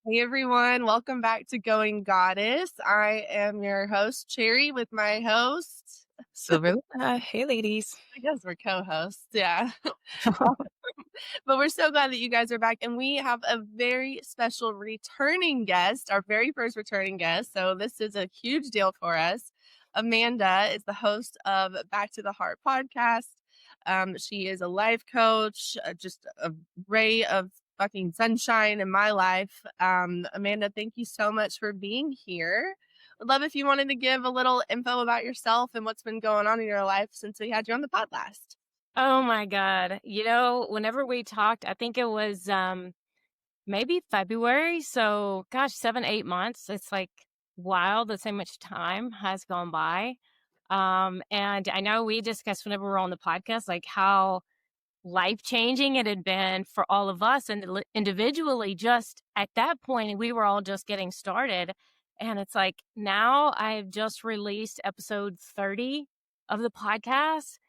Hey everyone, welcome back to Going Goddess. I am your host, Cherry, with my host. Silver. Hey, ladies. I guess we're co-hosts, yeah. But we're so glad that you guys are back, and we have a very special returning guest, our very first returning guest. So this is a huge deal for us. Amanda is the host of Back to the Heart podcast. She is a life coach, just a ray of fucking sunshine in my life. Amanda, thank you so much for being here. I'd love if you wanted to give a little info about yourself and what's been going on in your life since we had you on the pod last. Oh my God. Whenever we talked, I think it was maybe February. So, gosh, 7, 8 months. It's like wild that so much time has gone by. And I know we discussed whenever we were on the podcast, like how life changing it had been for all of us and individually. Just at that point, we were all just getting started. And it's like now I've just released episode 30 of the podcast.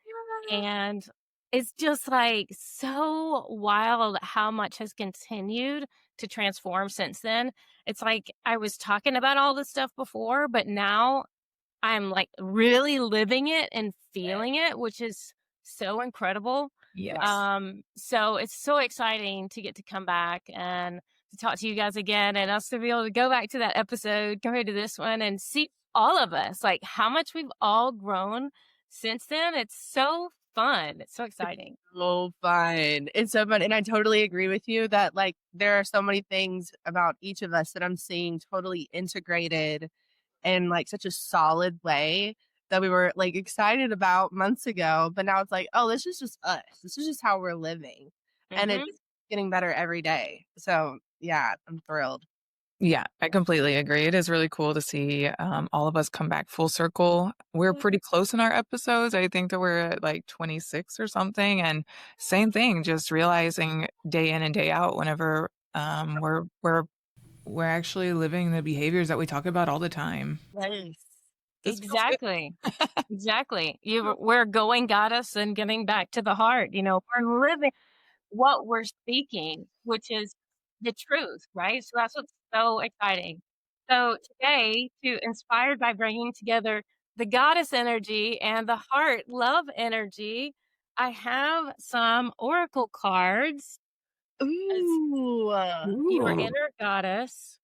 And it's just like so wild how much has continued to transform since then. It's like I was talking about all this stuff before, but now I'm like really living it and feeling it, which is so incredible. Yes. So it's so exciting to get to come back and to talk to you guys again and us to be able to go back to that episode compared to this one and see all of us, like how much we've all grown since then. It's so fun. It's so exciting. So fun. It's so fun. And I totally agree with you that like there are so many things about each of us that I'm seeing totally integrated in like such a solid way that we were like excited about months ago. But now it's like, oh, this is just us. This is just how we're living. And Mm-hmm. it's getting better every day. So yeah, I'm thrilled. Yeah, I completely agree. It is really cool to see all of us come back full circle. We're pretty close in our episodes. I think that we're at like 26 or something. And same thing, just realizing day in and day out whenever we're actually living the behaviors that we talk about all the time. Nice. This feels good. Exactly. Exactly. We're going goddess and getting back to the heart. We're living what we're speaking, which is the truth, right? So that's what's so exciting. So today, inspired by bringing together the goddess energy and the heart love energy, I have some oracle cards as Ooh, your Ooh, inner goddess.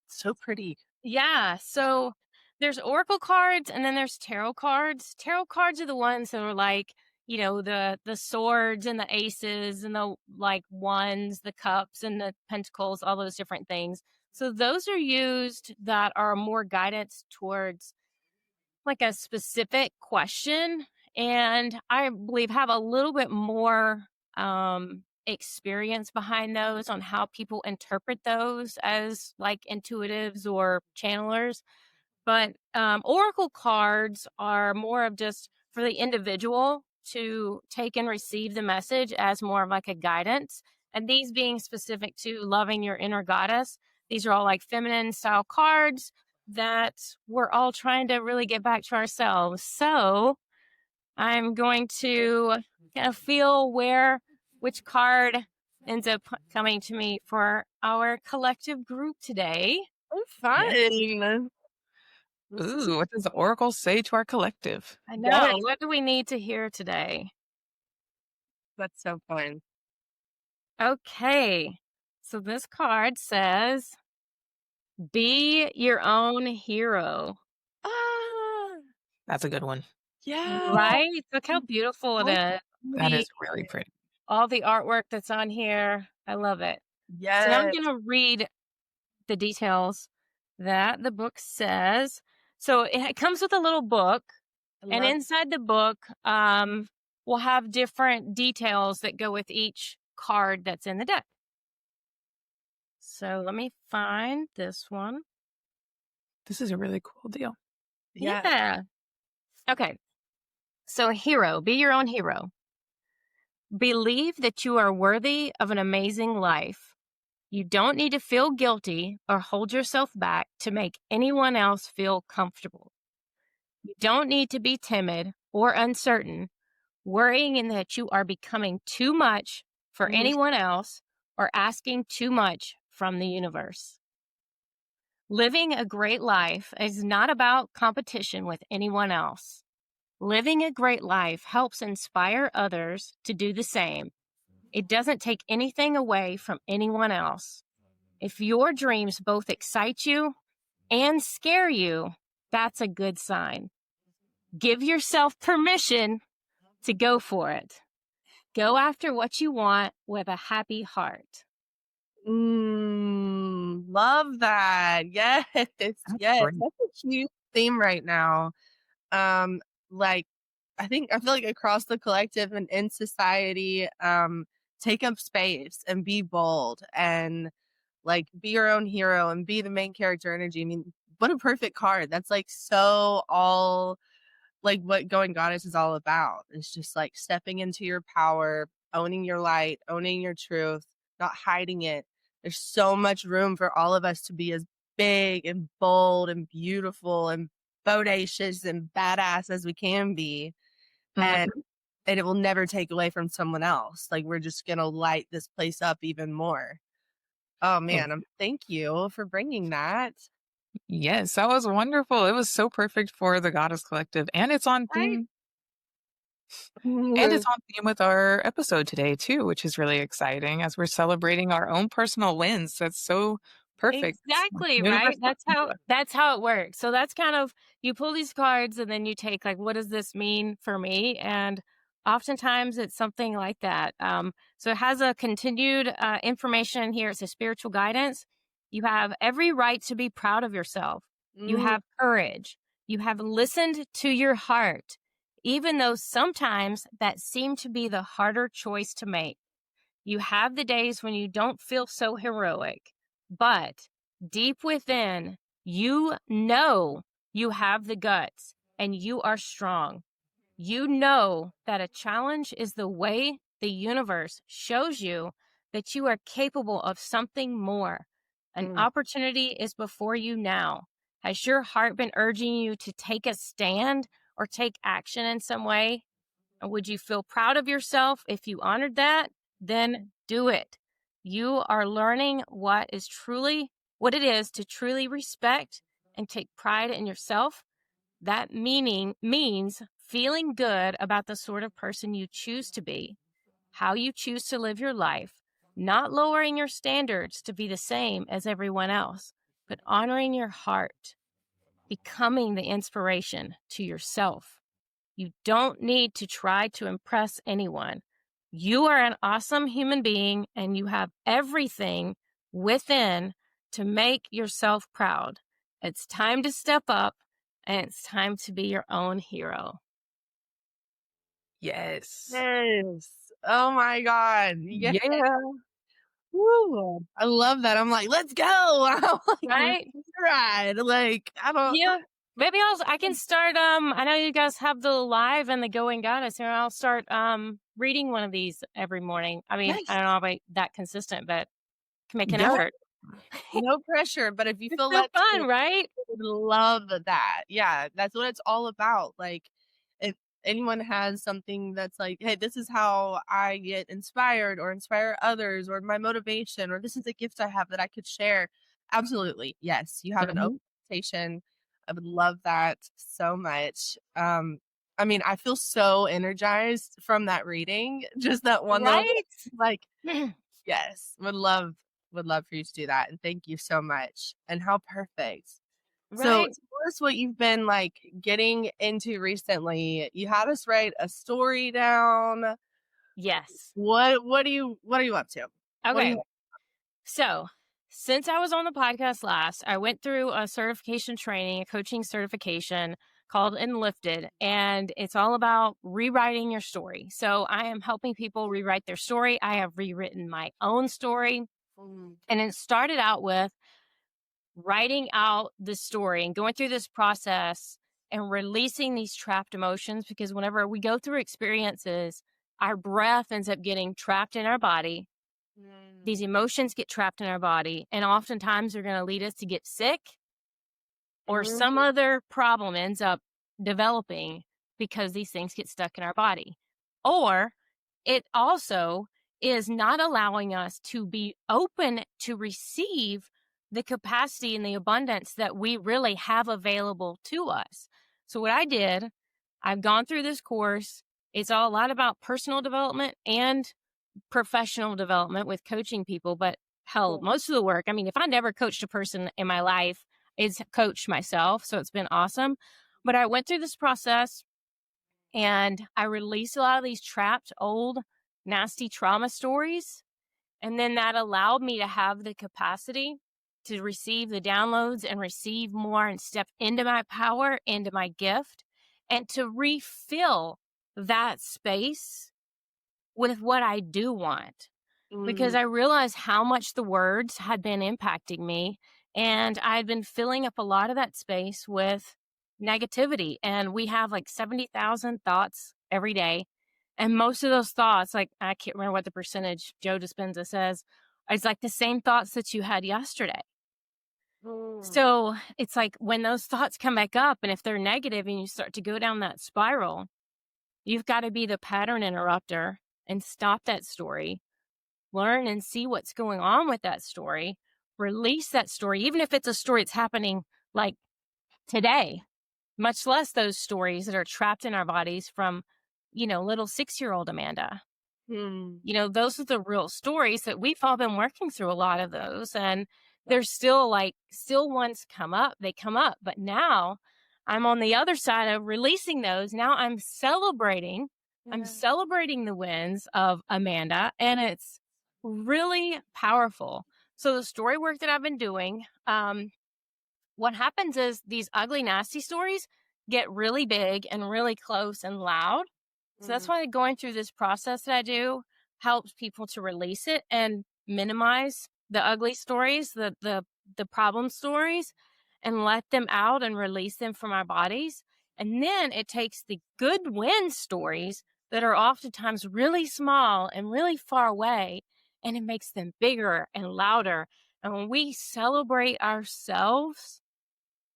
so pretty. Yeah. So there's oracle cards and then there's tarot cards. Tarot cards are the ones that are like, the swords and the aces and the like wands, the cups and the pentacles, all those different things. So those are used that are more guidance towards like a specific question. And I believe have a little bit more experience behind those on how people interpret those as like intuitives or channelers. But oracle cards are more of just for the individual to take and receive the message as more of like a guidance. And these being specific to loving your inner goddess, these are all like feminine style cards that we're all trying to really get back to ourselves. So I'm going to kind of feel which card ends up coming to me for our collective group today. Oh, yeah. fun. Ooh, what does the Oracle say to our collective? I Yes, know. What do we need to hear today? that's so fun. Okay. So this card says, be your own hero. Ah, That's a good one. yeah. Right? Look how beautiful it is. That The, is really pretty. all the artwork that's on here. I love it. So now I'm Yes. going to read the details that the book says. So it comes with a little book, and inside the book, we'll have different details that go with each card that's in the deck. So let me find this one. This is a really cool deal. Yeah. Okay. So hero, be your own hero. Believe that you are worthy of an amazing life. You don't need to feel guilty or hold yourself back to make anyone else feel comfortable. You don't need to be timid or uncertain, worrying in that you are becoming too much for anyone else or asking too much from the universe. Living a great life is not about competition with anyone else. Living a great life helps inspire others to do the same. It doesn't take anything away from anyone else. If your dreams both excite you and scare you, that's a good sign. Give yourself permission to go for it. Go after what you want with a happy heart. Love that. Yes. That's Yes. great. That's a huge theme right now. Like I feel like across the collective and in society, take up space and be bold and like be your own hero and be the main character energy. I mean, what a perfect card. That's like so all like what Going Goddess is all about. It's just like stepping into your power, owning your light, owning your truth, not hiding it. There's so much room for all of us to be as big and bold and beautiful and bodacious and badass as we can be. And Mhm. and it will never take away from someone else. Like we're just gonna light this place up even more. Oh Yeah. man, thank you for bringing that. Yes, that was wonderful. It was so perfect for the Goddess Collective, and it's on Right? theme. And it's on theme with our episode today too, which is really exciting as we're celebrating our own personal wins. That's so perfect. It's like Exactly, right? universe talking to us. That's how it works. So that's kind of, you pull these cards and then you take like, what does this mean for me? And oftentimes it's something like that. So it has a continued information here. It's a spiritual guidance. You have every right to be proud of yourself. You Mm, have courage. You have listened to your heart, even though sometimes that seemed to be the harder choice to make. You have the days when you don't feel so heroic, but deep within, you know you have the guts and you are strong. You know that a challenge is the way the universe shows you that you are capable of something more. An mm, opportunity is before you now. Has your heart been urging you to take a stand or take action in some way? Would you feel proud of yourself if you honored that? Then do it. You are learning what it is to truly respect and take pride in yourself. That meaning means feeling good about the sort of person you choose to be, how you choose to live your life, not lowering your standards to be the same as everyone else, but honoring your heart, becoming the inspiration to yourself. You don't need to try to impress anyone. You are an awesome human being and you have everything within to make yourself proud. It's time to step up and it's time to be your own hero. Yes. yes. Oh my God. Yes. Yeah. Woo. I love that. I'm like, let's go. I'm like ready Right? to ride. Like, I don't Yeah. Maybe I can start I know you guys have the live and the Going Goddess here. I'll start reading one of these every morning. I mean, I yes. don't know about that consistent, but can make an Yeah. effort. No pressure. But if you It's feel so led to, fun, right? would love that. Yeah, that's what it's all about. Like, if anyone has something that's like, hey, this is how I get inspired or inspire others or my motivation, or this is a gift I have that I could share. Absolutely. Yes. You have an open Mhm. invitation. I would love that so much. I mean, I feel so energized from that reading. Just that one little Right? like, yes, would love for you to do that. And thank you so much. And how perfect. So Right? tell us what you've been like getting into recently. You had us write a story down. Yes. What are you up to? What do Okay. you So, since I was on the podcast last, I went through a certification training, a coaching certification called Enlifted, and it's all about rewriting your story. So, I am helping people rewrite their story. I have rewritten my own story, mm, and it started out with writing out the story and going through this process and releasing these trapped emotions, because whenever we go through experiences, our breath ends up getting trapped in our body. mm, These emotions get trapped in our body, and oftentimes they're going to lead us to get sick, or mm, some other problem ends up developing because these things get stuck in our body. Or it also is not allowing us to be open to receive the capacity and the abundance that we really have available to us. So what I did, I've gone through this course. It's all a lot about personal development and professional development with coaching people, but hell, Cool. most of the work, I mean, if I never coached a person in my life, it's coached myself. So it's been awesome. But I went through this process and I released a lot of these trapped, old, nasty trauma stories. And then that allowed me to have the capacity to receive the downloads and receive more and step into my power, into my gift, and to refill that space with what I do want. Because Mm, I realized how much the words had been impacting me. And I'd been filling up a lot of that space with negativity. And we have like 70,000 thoughts every day. And most of those thoughts, like I can't remember what the percentage Joe Dispenza says, it's like the same thoughts that you had yesterday. mm, So it's like when those thoughts come back up, and if they're negative and you start to go down that spiral, you've got to be the pattern interrupter and stop that story, learn and see what's going on with that story, release that story, even if it's a story that's happening like today, much less those stories that are trapped in our bodies from, little 6-year-old Amanda. mm. Those are the real stories that we've all been working through a lot of those. And there's still ones come up, they come up. But now I'm on the other side of releasing those. Now I'm Yeah. celebrating the wins of Amanda, and it's really powerful. So the story work that I've been doing, what happens is these ugly, nasty stories get really big and really close and loud. So that's Mm, why going through this process that I do helps people to release it and minimize the ugly stories, the problem stories, and let them out and release them from our bodies. And then it takes the good win stories that are oftentimes really small and really far away, and it makes them bigger and louder. And when we celebrate ourselves,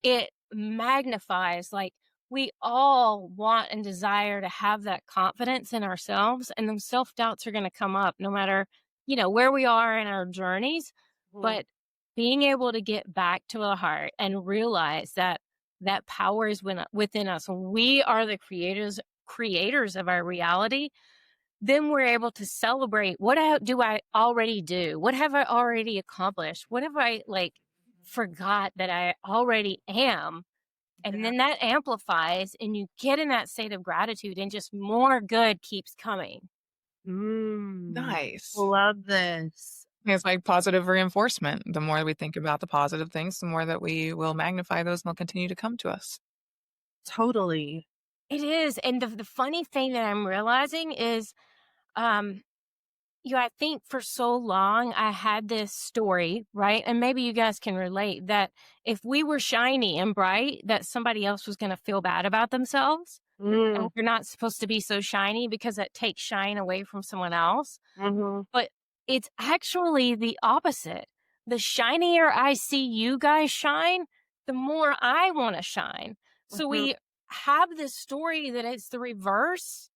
it magnifies. Like, we all want and desire to have that confidence in ourselves, and them self-doubts are going to come up no matter, where we are in our journeys. mm, But being able to get back to the heart and realize that that power is within us. We are the creators of our reality. Then we're able to celebrate, do I already do? What have I already accomplished? What have I forgot that I already am? And yeah. then that amplifies and you get in that state of gratitude, and just more good keeps coming. Mm. Nice. Love this. It's like positive reinforcement. The more we think about the positive things, the more that we will magnify those and they'll continue to come to us. Totally. It is. And the funny thing that I'm realizing is, um, I think for so long I had this story, right? And maybe you guys can relate that if we were shiny and bright, that somebody else was going to feel bad about themselves. And Mm, we're not supposed to be so shiny because that takes shine away from someone else. mhm, But it's actually the opposite. The shinier I see you guys shine, the more I want to shine. So mhm. we have this story that it's the reverse,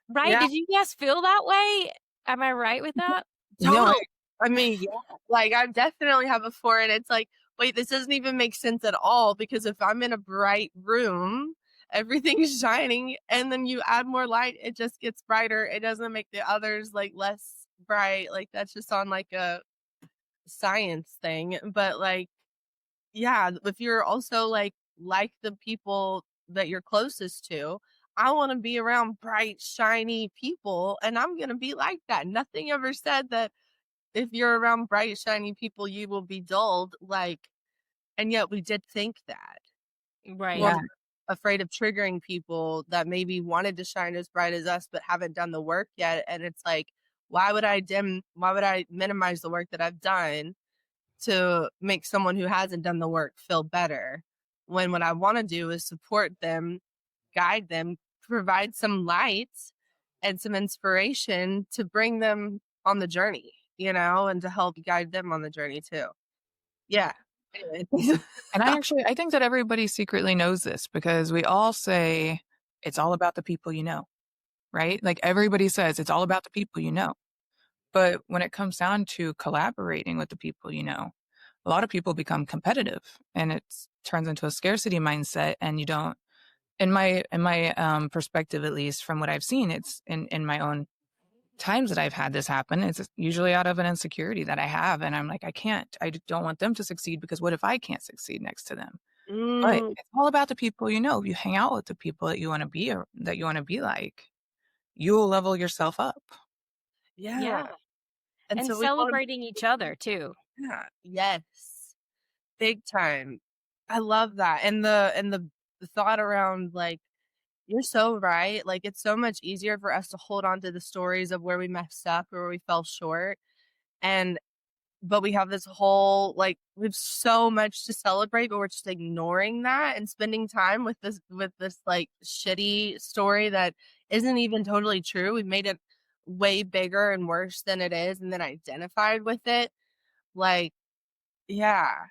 right? Yeah, Did you guys feel that way? Am I right with that? No, totally. I mean, yeah, like, I definitely have a 4, and it's like, wait, this doesn't even make sense at all, because if I'm in a bright room, everything's shining, and then you add more light, it just gets brighter. It doesn't make the others, like, less bright. Like, that's just on, like, a science thing. But, like, yeah, if you're also, like the people that you're closest to, I wanna be around bright, shiny people, and I'm gonna be like that. Nothing ever said that if you're around bright, shiny people, you will be dulled, and yet we did think that. Well, Right. yeah. we're afraid of triggering people that maybe wanted to shine as bright as us, but haven't done the work yet, and it's like, why would I minimize the work that I've done to make someone who hasn't done the work feel better, when what I wanna do is support them, guide them, provide some light and some inspiration to bring them on the journey, and to help guide them on the journey too. Yeah. Anyway. And I think that everybody secretly knows this because we all say it's all about the people you know, right? Like everybody says it's all about the people you know. But when it comes down to collaborating with the people, a lot of people become competitive and it turns into a scarcity mindset and you don't in my perspective, at least from what I've seen, it's in my own times that I've had this happen, it's usually out of an insecurity that I have. And I'm like, I don't want them to succeed because what if I can't succeed next to them? But Mm, it's all about the people, you hang out with the people that you want to be, or that you want to be like, you will level yourself up. yeah. Yeah. And And so we want celebrating each other too. yeah, yes. Big time. I love that. And the thought around like you're so right. Like it's so much easier for us to hold on to the stories of where we messed up or where we fell short. And but we have this whole like we have so much to celebrate, but we're just ignoring that and spending time with this like shitty story that isn't even totally true. We've made it way bigger and worse than it is and then identified with it. Like, yeah.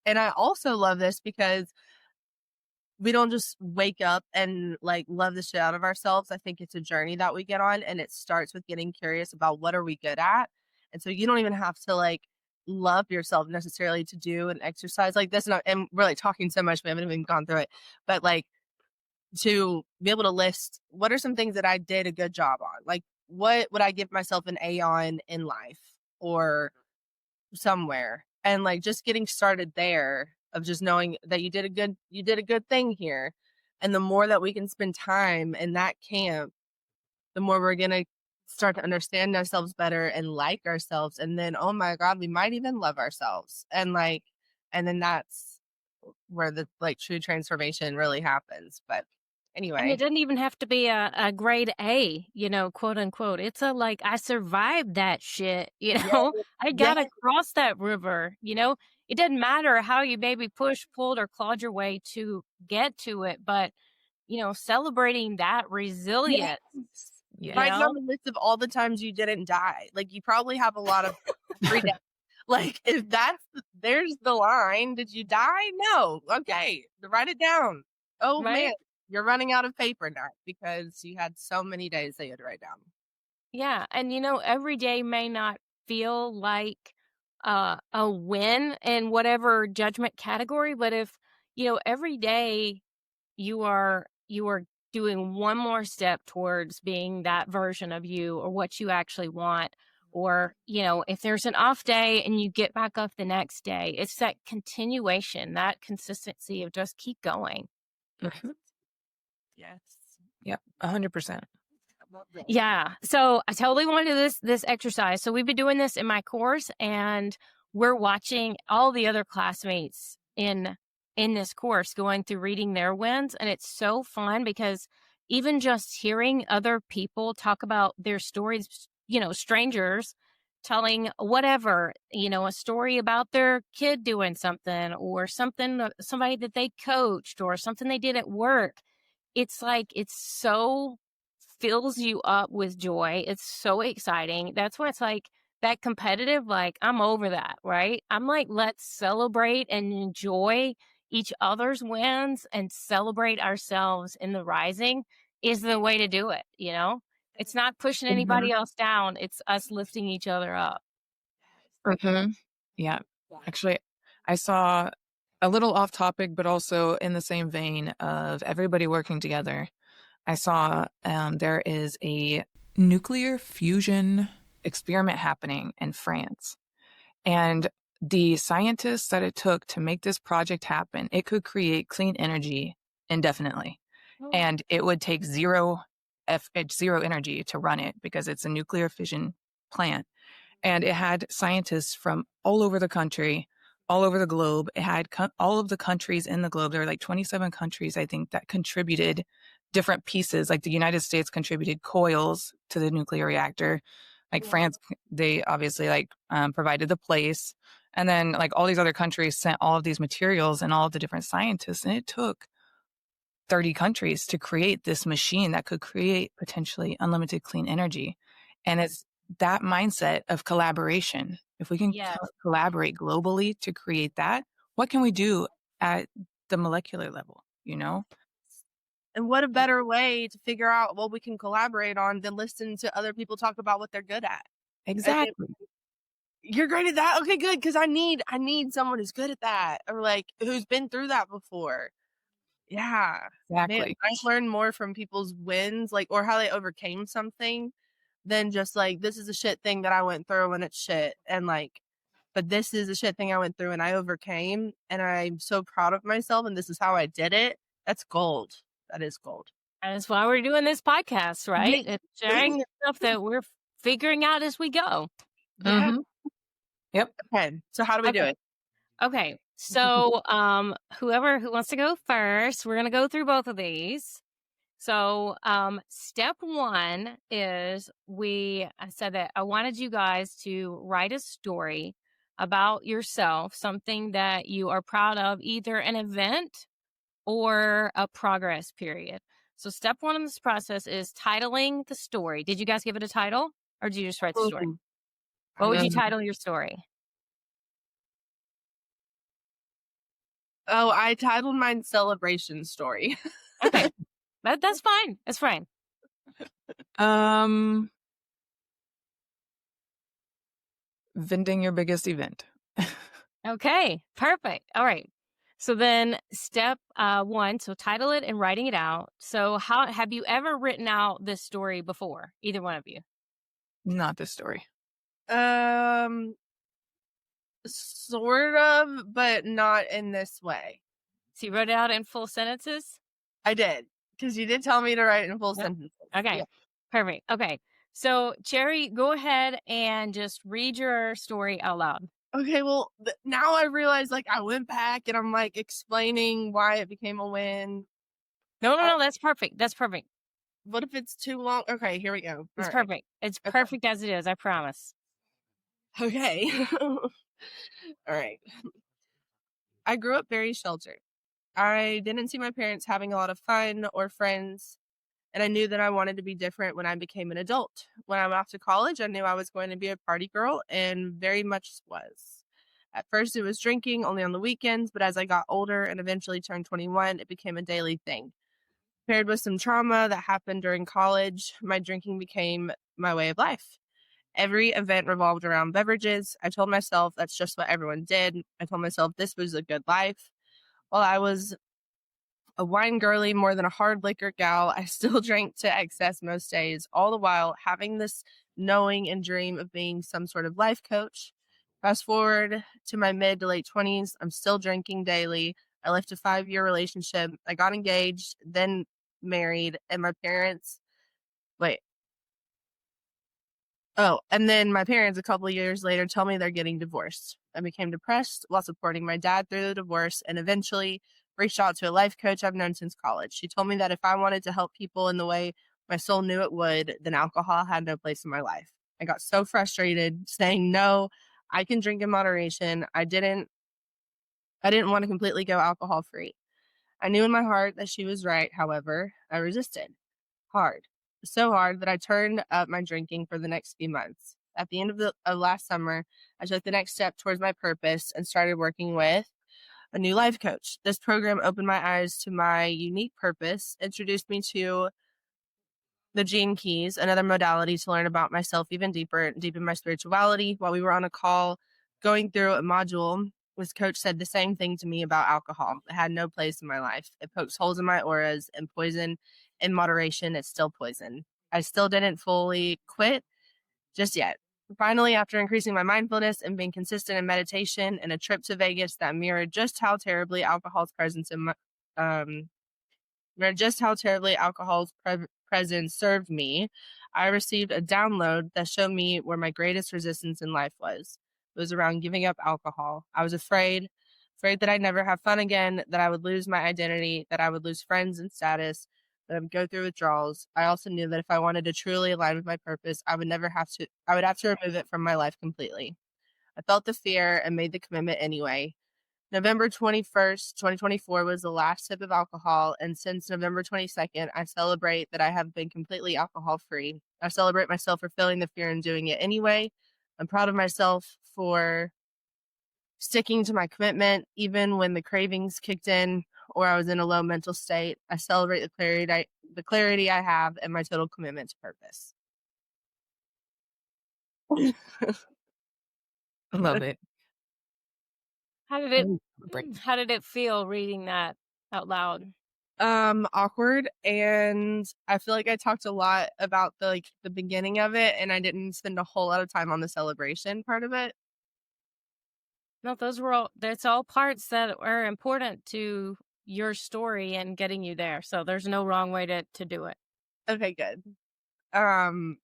And I also love this because we don't just wake up and like love the shit out of ourselves. I think it's a journey that we get on and it starts with getting curious about what are we good at. And so you don't even have to like love yourself necessarily to do an exercise like this. And we're like talking so much, we haven't even gone through it. But like to be able to list what are some things that I did a good job on? Like what would I give myself an A on in life or somewhere? And like just getting started there of just knowing that you did a good thing here. And the more that we can spend time in that camp, the more we're going to start to understand ourselves better and like ourselves. And then, oh my God, we might even love ourselves. And like, and then that's where the like true transformation really happens. But And it anyway, doesn't even have to be a grade A, quote unquote. It's a like, I survived that shit, yeah, I yeah, got across that river. It doesn't matter how you maybe pushed, pulled, or clawed your way to get to it, but, celebrating that resilience, yes. you Yes. Write down know? the list of all the times you didn't die. Like you probably have a lot of every day. Like if there's the line, did you die? No. Okay. Write it down. Oh man, Right? you're running out of paper now because you had so many days that you had to write down. Yeah. And, every day may not feel like a win in whatever judgment category, but if, every day you are doing one more step towards being that version of you or what you actually want, or if there's an off day and you get back up the next day, it's that continuation, that consistency of just keep going. Mhm. Yes. Yep. 100%. I love that. Yeah. So I totally want to do this exercise. So we've been doing this in my course, and we're watching all the other classmates in this course going through reading their wins, and it's so fun because even just hearing other people talk about their stories, strangers telling whatever, a story about their kid doing something or something, somebody that they coached or something they did at work. It's like it's so fills you up with joy. It's so exciting. That's why it's like that competitive, like I'm over that, right? I'm like, let's celebrate and enjoy each other's wins and celebrate ourselves in the rising is the way to do it. It's not pushing Mhm. anybody else down. It's us lifting each other up. Mhm. Yeah. Actually, I saw a little off topic, but also in the same vein of everybody working together. I saw there is a nuclear fusion experiment happening in France. And the scientists that it took to make this project happen, it could create clean energy indefinitely. And it would take zero energy to run it because it's a nuclear fission plant. And it had scientists from all over the country, all over the globe. It had all of the countries in the globe. There were like 27 countries, I think, that contributed different pieces. Like the United States contributed coils to the nuclear reactor. Like France, they obviously provided the place. And then like all these other countries sent all of these materials and all of the different scientists. And it took 30 countries to create this machine that could create potentially unlimited clean energy. And it's that mindset of collaboration. If we can Yes. collaborate globally to create that, what can we do at the molecular level, And what a better way to figure out what we can collaborate on than listen to other people talk about what they're good at. And then, Exactly. you're great at that? Okay, good, because I need someone who's good at that or, like, who's been through that before. Yeah. Man, Exactly. I learn more from people's wins, like, or how they overcame something than just, like, "This is a shit thing that I went through and it's shit," and, like, "But this is a shit thing I went through and I overcame, and I'm so proud of myself, and this is how I did it." That's gold. That is gold. And that's why we're doing this podcast, right? Right. It's sharing the stuff that we're figuring out as we go. Yeah. Mhm. Yep. Okay, so how do we do Okay. it? Okay. So, whoever who wants to go first, we're gonna go through both of these. So, step one is I said that I wanted you guys to write a story about yourself, something that you are proud of, either an event or a progress period. So, step one in this process is titling the story. Did you guys give it a title or did you just write the story? Mhm. What would I you Um, title your story? Oh, I titled mine "Celebration Story." Okay. That's fine. That's fine. um, vending your biggest event. Okay, perfect. All right. So then step one, so title it and writing it out. So how have you ever written out this story before? Either one of you. Not this story. Um, sort of, but not in this way. So you wrote it out in full sentences? I did, because you did tell me to write in full Yep. sentences. Okay. Yeah. Perfect. Okay. So Cherry, go ahead and just read your story out loud. Okay, well, now I realize, like, I went back and I'm, like, explaining why it became a win. No, no, Uh, no, that's perfect. That's perfect. what if it's too long? Okay, here we go. It's Alright. perfect. It's Okay. perfect as it is, I promise. Okay. Alright. I grew up very sheltered. I didn't see my parents having a lot of fun or friends, and I knew that I wanted to be different when I became an adult. When I went off to college, I knew I was going to be a party girl, and very much was. At first, it was drinking only on the weekends, but as I got older and eventually turned 21, it became a daily thing. Paired with some trauma that happened during college, my drinking became my way of life. Every event revolved around beverages. I told myself that's just what everyone did. I told myself this was a good life. While I was a wine girly more than a hard liquor gal, I still drank to excess most days, all the while having this knowing and dream of being some sort of life coach. Fast forward to my mid to late 20s, I'm still drinking daily. I left a 5-year relationship. I got engaged, then married, and my parents, wait, oh, and then my parents a couple of years later tell me they're getting divorced. I became depressed while supporting my dad through the divorce and eventually reached out to a life coach I've known since college. She told me that if I wanted to help people in the way my soul knew it would, then alcohol had no place in my life. I got so frustrated saying no, I can drink in moderation. I didn't want to completely go alcohol free. I knew in my heart that she was right, however, I resisted hard. So hard that I turned up my drinking for the next few months. At the end of last summer, I took the next step towards my purpose and started working with a new life coach. This program opened my eyes to my unique purpose, introduced me to the Gene Keys, another modality to learn about myself even deeper, deepen my spirituality. While we were on a call going through a module, this coach said the same thing to me about alcohol. It had no place in my life. It pokes holes in my auras and poison in moderation. It's still poison. I still didn't fully quit just yet. Finally, after increasing my mindfulness and being consistent in meditation and a trip to Vegas that mirrored just how terribly alcohol's presence in my, um, where just how terribly alcohol's presence served me, I received a download that showed me where my greatest resistance in life was. It was around giving up alcohol. I was afraid that I'd never have fun again, that I would lose my identity, that I would lose friends and status, that I would go through withdrawals. I also knew that if I wanted to truly align with my purpose, I would have to remove it from my life completely. I felt the fear and made the commitment anyway. November 21st, 2024 was the last sip of alcohol, and since November 22nd, I celebrate that I have been completely alcohol free. I celebrate myself for feeling the fear and doing it anyway. I'm proud of myself for sticking to my commitment even when the cravings kicked in or I was in a low mental state. I celebrate the clarity I have and my total commitment to purpose. I love it. How did it Ooh, break. how did it feel reading that out loud? Awkward, and I feel like I talked a lot about the beginning of it, and I didn't spend a whole lot of time on the celebration part of it. No, those were all that's all parts that are important to your story and getting you there. So there's no wrong way to do it. Okay, good. Um,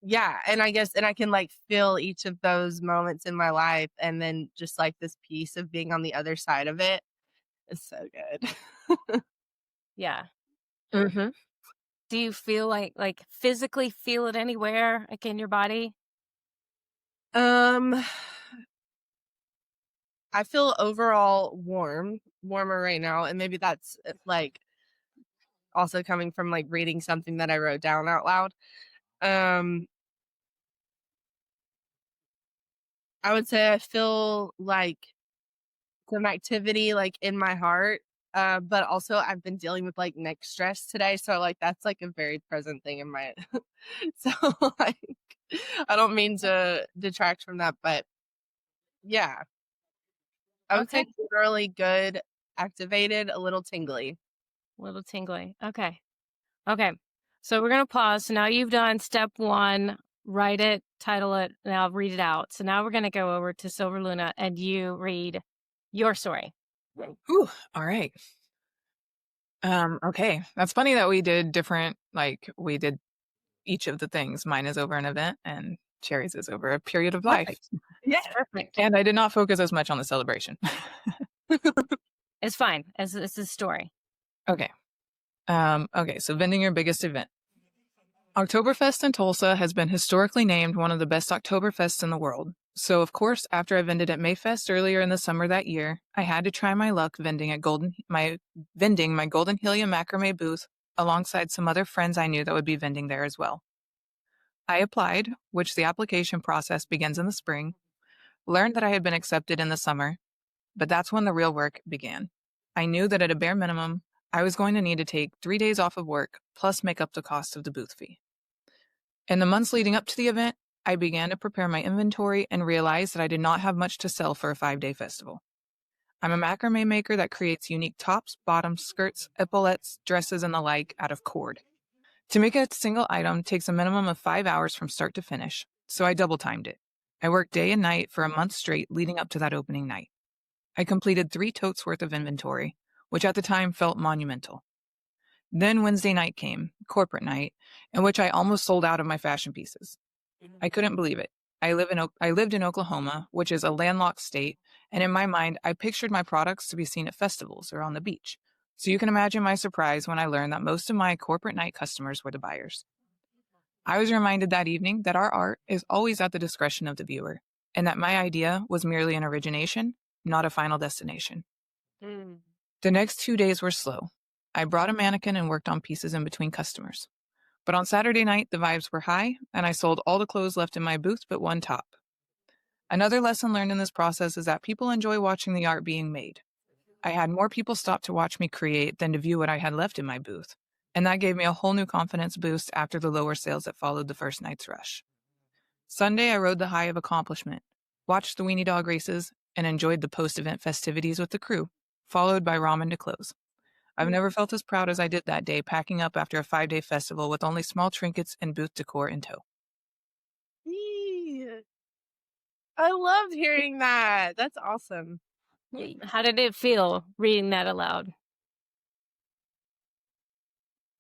yeah, and I guess and I can feel each of those moments in my life, and then just this piece of being on the other side of it is so good. Yeah. Mhm. Do you feel like physically feel it anywhere like in your body? um, I feel overall warmer right now, and maybe that's also coming from reading something that I wrote down out loud. Um, I would say I feel some activity in my heart. But also I've been dealing with neck stress today. So that's a very present thing in my so like I don't mean to detract from that, but yeah, I would say Okay. generally good, activated, a little tingly. Little tingly. Okay. Okay. So we're gonna pause. So now you've done step one, write it, title it, and I'll read it out. So now we're gonna go over to Silver Luna and you read your story. Whew, all right. Okay. That's funny that we did different, we did each of the things. Mine is over an event and Cherry's is over a period of life. Perfect. Yeah. It's perfect. And I did not focus as much on the celebration. It's fine. As it's a story. Okay. Okay, so vending your biggest event. Oktoberfest in Tulsa has been historically named one of the best Oktoberfests in the world. So, of course, after I vended at Mayfest earlier in the summer that year, I had to try my luck vending my Golden Helium macrame booth alongside some other friends I knew that would be vending there as well. I applied, which the application process begins in the spring, learned that I had been accepted in the summer, but that's when the real work began. I knew that at a bare minimum, I was going to need to take 3 days off of work plus make up the cost of the booth fee. In the months leading up to the event, I began to prepare my inventory and realized that I did not have much to sell for a 5-day festival. I'm a macrame maker that creates unique tops, bottoms, skirts, epaulettes, dresses, and the like out of cord. To make a single item takes a minimum of 5 hours from start to finish, so I double timed it. I worked day and night for a month straight leading up to that opening night. I completed 3 totes worth of inventory, which at the time felt monumental. Then Wednesday night came, corporate night, in which I almost sold out of my fashion pieces. I couldn't believe it. I lived in Oklahoma, which is a landlocked state, and in my mind, I pictured my products to be seen at festivals or on the beach. So you can imagine my surprise when I learned that most of my corporate night customers were the buyers. I was reminded that evening that our art is always at the discretion of the viewer, and that my idea was merely an origination, not a final destination. Mm. The next 2 days were slow. I brought a mannequin and worked on pieces in between customers. But on Saturday night, the vibes were high, and I sold all the clothes left in my booth but one top. Another lesson learned in this process is that people enjoy watching the art being made. I had more people stop to watch me create than to view what I had left in my booth, and that gave me a whole new confidence boost after the lower sales that followed the first night's rush. Sunday, I rode the high of accomplishment, watched the weenie dog races, and enjoyed the post-event festivities with the crew, followed by ramen to close. I've never felt as proud as I did that day packing up after a 5-day festival with only small trinkets and booth decor in tow. Yee. I loved hearing that. That's awesome. How did it feel reading that aloud?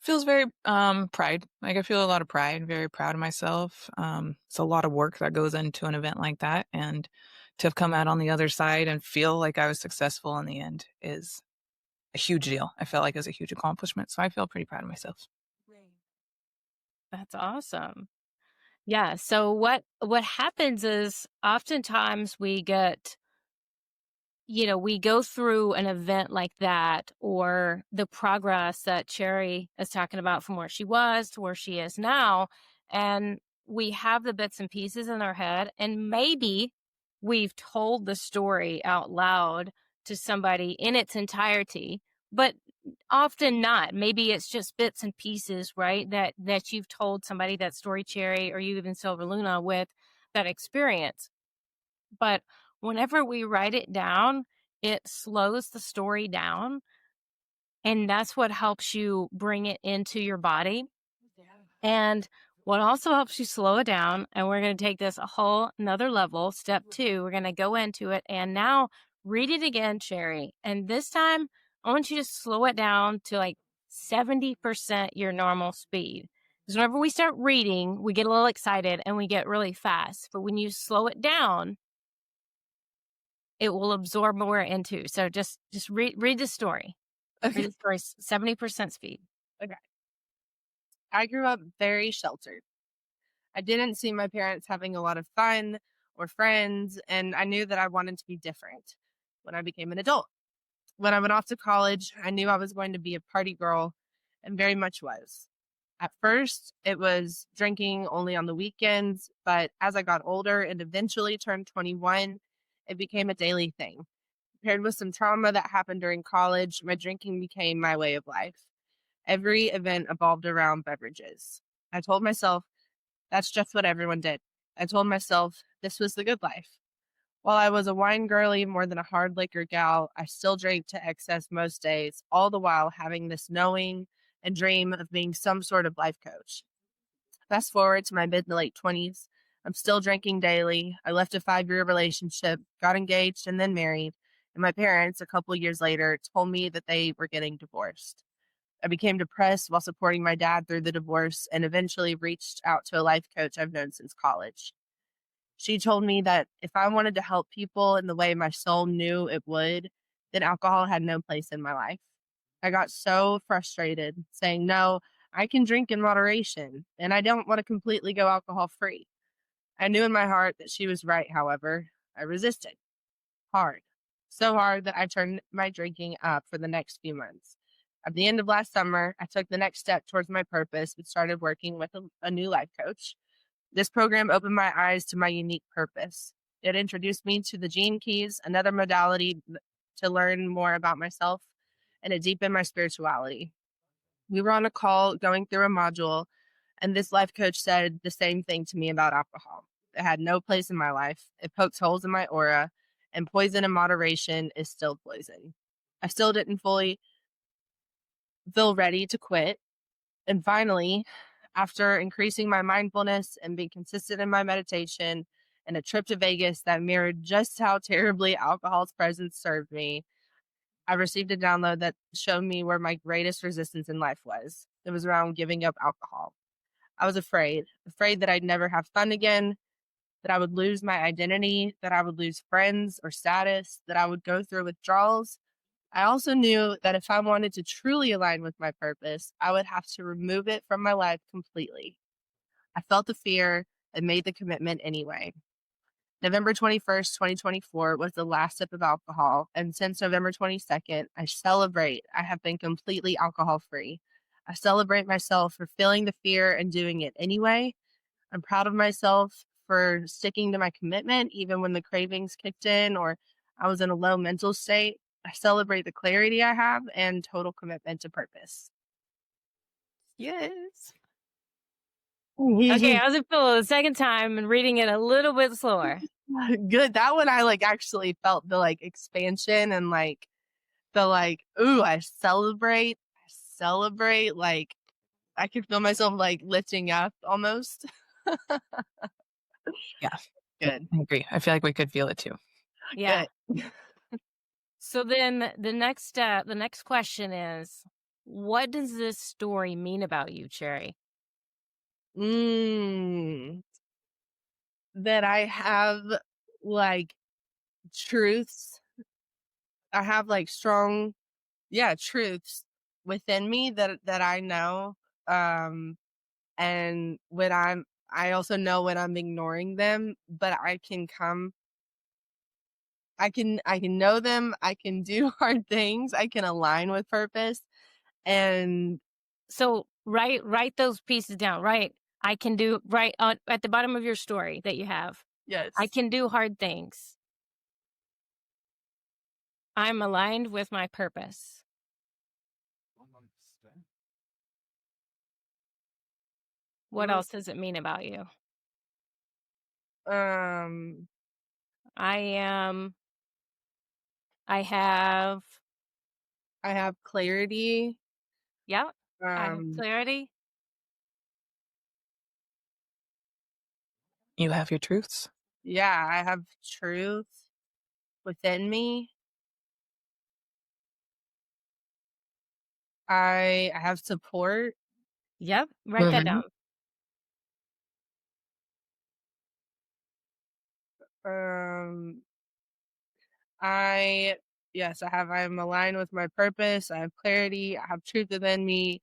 Feels very pride. I feel a lot of pride, very proud of myself. It's a lot of work that goes into an event like that, and to have come out on the other side and feel like I was successful in the end is a huge deal. I felt like it was a huge accomplishment, so I feel pretty proud of myself. That's awesome. Yeah. So what happens is oftentimes we get, we go through an event like that or the progress that Cherry is talking about from where she was to where she is now. And we have the bits and pieces in our head. And maybe we've told the story out loud to somebody in its entirety, but often not. Maybe it's just bits and pieces, right? That you've told somebody that story, Cherry, or you even Silver Luna with. that experience. But whenever we write it down, it slows the story down. And that's what helps you bring it into your body. And what also helps you slow it down, and we're going to take this a whole another level, step 2, we're going to go into it and now read it again, Cherry. And this time, I want you to slow it down to like 70% your normal speed. Because whenever we start reading, we get a little excited and we get really fast. But when you slow it down, it will absorb more into. So just read the story. Okay. Read the story 70% speed. Okay. I grew up very sheltered. I didn't see my parents having a lot of fun or friends, and I knew that I wanted to be different when I became an adult. When I went off to college, I knew I was going to be a party girl and very much was. At first, it was drinking only on the weekends, but as I got older and eventually turned 21, it became a daily thing. Paired with some trauma that happened during college, my drinking became my way of life. Every event evolved around beverages. I told myself that's just what everyone did. I told myself this was the good life. While I was a wine girly more than a hard liquor gal, I still drank to excess most days, all the while having this knowing and dream of being some sort of life coach. Fast forward to my mid to late 20s. I'm still drinking daily. I left a 5-year relationship, got engaged, and then married. And my parents, a couple years later, told me that they were getting divorced. I became depressed while supporting my dad through the divorce and eventually reached out to a life coach I've known since college. She told me that if I wanted to help people in the way my soul knew it would, then alcohol had no place in my life. I got so frustrated saying, no, I can drink in moderation, and I don't want to completely go alcohol free. I knew in my heart that she was right, however. I resisted hard, so hard that I turned my drinking up for the next few months. At the end of last summer, I took the next step towards my purpose and started working with a new life coach. This program opened my eyes to my unique purpose. It introduced me to the gene keys, another modality to learn more about myself, and it deepened my spirituality. We were on a call going through a module, and this life coach said the same thing to me about alcohol. It had no place in my life. It pokes holes in my aura, and poison in moderation is still poison. I still didn't fully feel ready to quit. And finally, after increasing my mindfulness and being consistent in my meditation and a trip to Vegas that mirrored just how terribly alcohol's presence served me, I received a download that showed me where my greatest resistance in life was. It was around giving up alcohol. I was afraid that I'd never have fun again, that I would lose my identity, that I would lose friends or status, that I would go through withdrawals. I also knew that if I wanted to truly align with my purpose, I would have to remove it from my life completely. I felt the fear and made the commitment anyway. November 21st, 2024 was the last sip of alcohol, and since November 22nd, I celebrate I have been completely alcohol free. I celebrate myself for feeling the fear and doing it anyway. I'm proud of myself for sticking to my commitment even when the cravings kicked in or I was in a low mental state. I celebrate the clarity I have and total commitment to purpose. Yes. Okay, how's it feel the second time and reading it a little bit slower? Good. That one I actually felt the expansion and the ooh, I celebrate, I can feel myself lifting up almost. Yeah, Good. I agree. I feel like we could feel it too. Yeah. Good. So then the next question is, what does this story mean about you, Cherry? That I have like truths. I have strong, truths within me that I know. And I also know when I'm ignoring them, but I can know them. I can do hard things. I can align with purpose. And So write those pieces down. Right, I can do right on at the bottom of your story that you have. yes, I can do hard things. I'm aligned with my purpose. What Mm, else does it mean about you? Um, I am. I have. I have clarity. Yep. I have Um, clarity. You have your truths. yeah, I have truth within me. I have support. Yep. Write that down. Mhm. Um, I yes, I'm aligned with my purpose. I have clarity. I have truth within me.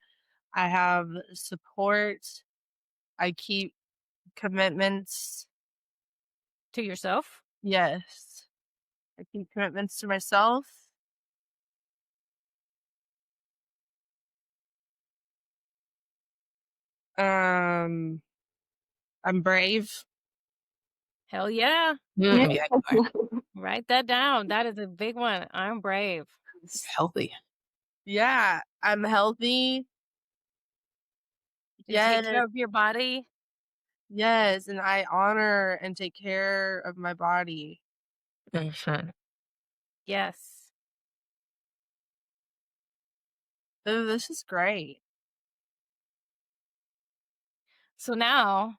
I have support. I keep commitments. To yourself. Yes. I keep commitments to myself. Um, I'm brave. Hell yeah. Yeah, you are. Write that down. That is a big one. I'm brave. Healthy. Yeah, I'm healthy. You take Yes, care of your body. yes, and I honor and take care of my body. Mhm. Yes. Oh, this is great. So now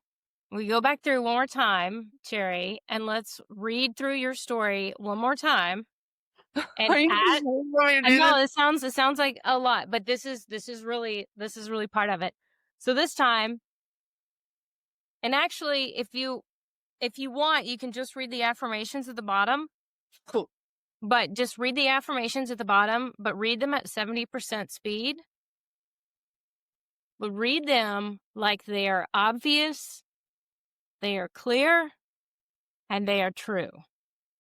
we go back through one more time, Cherry, and let's read through your story one more time and Are you add. sure you want me to I do this? know it sounds like a lot, but this is really part of it. So this time, and actually, if you want, you can just read the affirmations at the bottom. Cool. But just read the affirmations at the bottom, but read them at 70% speed. But read them like they are obvious, they are clear, and they are true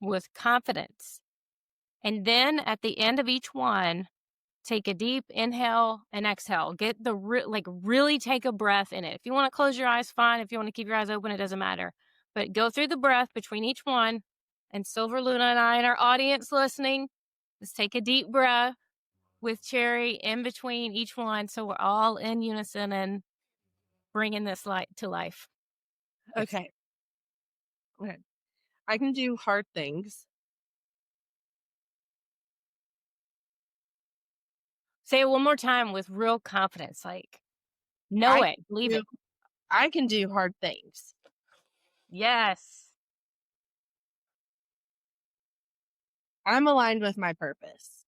with confidence. And then at the end of each one, take a deep inhale and exhale. Get the really take a breath in it. If you want to close your eyes, fine. If you want to keep your eyes open, it doesn't matter. But go through the breath between each one. And Silver Luna and I and our audience listening, let's take a deep breath with Cherry in between each one, so we're all in unison and bringing this light to life. Okay. Okay. I can do hard things. Say it one more time with real confidence, like know I it, believe do it. I can do hard things. Yes. I'm aligned with my purpose.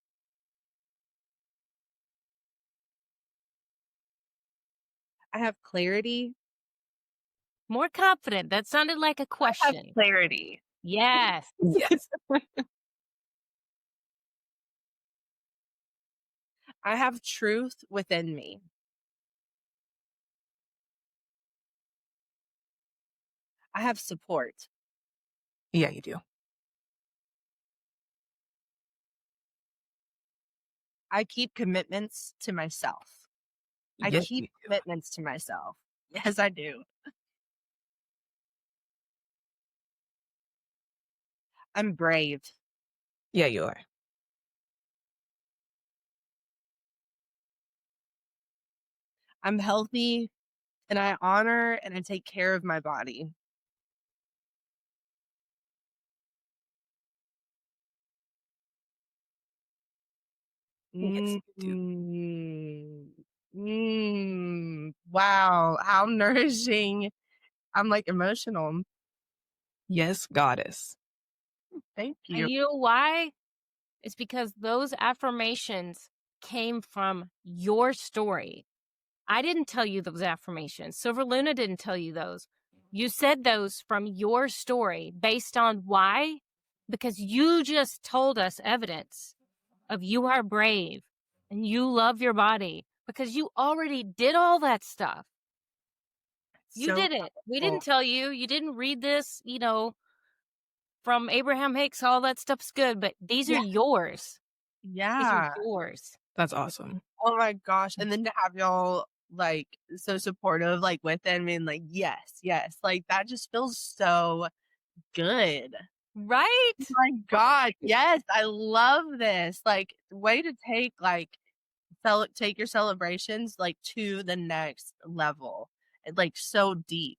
I have clarity. More confident. That sounded like a I have question. clarity. Yes. Yes. I have truth within me. I have support. Yeah, you do. I keep commitments to myself. I Yes, keep you do. commitments to myself. Yes, I do. I'm brave. Yeah, you are. I'm healthy and I honor and I take care of my body. Yes, you do. Wow, how nourishing. I'm like emotional. Yes, goddess. Thank And you. you know why? It's because those affirmations came from your story. I didn't tell you those affirmations. Silver Luna didn't tell you those. You said those from your story based on why? Because you just told us evidence of you are brave and you love your body because you already did all that stuff. You So did it. We didn't powerful. tell you. You didn't read this, from Abraham Hicks. All that stuff's good, but these are Yeah. yours. These are Yeah. yours. That's awesome. Oh my gosh. And then to have y'all like so supportive, like with them and like, yes, yes. Like that just feels so good. Right? Oh my God. Yes. I love this. Like way to take take your celebrations like to the next level. And like so deep.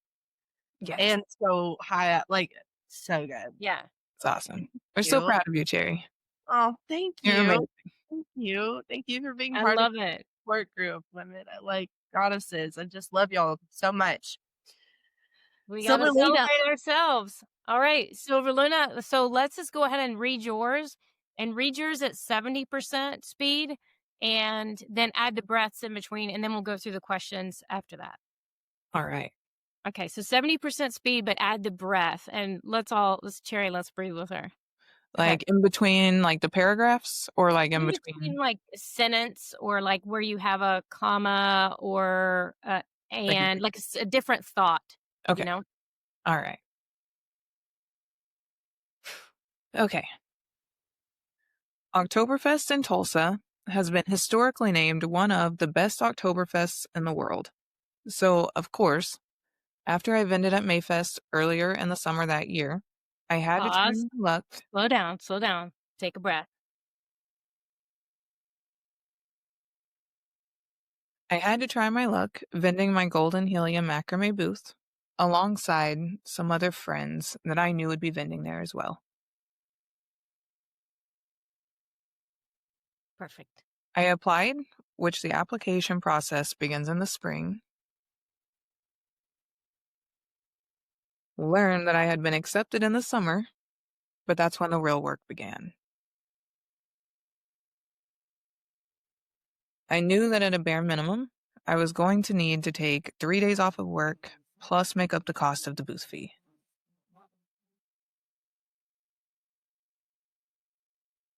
Yes. and so high up, like, so good. Yeah. It's awesome. We're so You. proud of you, Cherry. Oh, thank You're you. amazing. Thank you. Thank you for being I part of love it. the support group, women, like goddesses. I just love y'all so much. We gotta Silver Luna. celebrate ourselves. All right, Silver Luna. So let's just go ahead and read yours at 70% speed and then add the breaths in between, and then we'll go through the questions after that. All right. Okay, so 70% speed, but add the breath. And let's Cherry, let's breathe with her. Okay. Like in between like the paragraphs or like in In between between like a sentence or like where you have a comma or like and like a different thought, you okay. know? All right. Okay. Oktoberfest in Tulsa has been historically named one of the best Oktoberfests in the world. So, of course, after I vended at Mayfest earlier in the summer that year, I had to try Pause. my luck. Slow down. Take a breath. I had to try my luck vending my golden helium macrame booth alongside some other friends that I knew would be vending there as well. Perfect. I applied, which the application process begins in the spring. Learned that I had been accepted in the summer, but that's when the real work began. I knew that at a bare minimum, I was going to need to take 3 days off of work, plus make up the cost of the booth fee.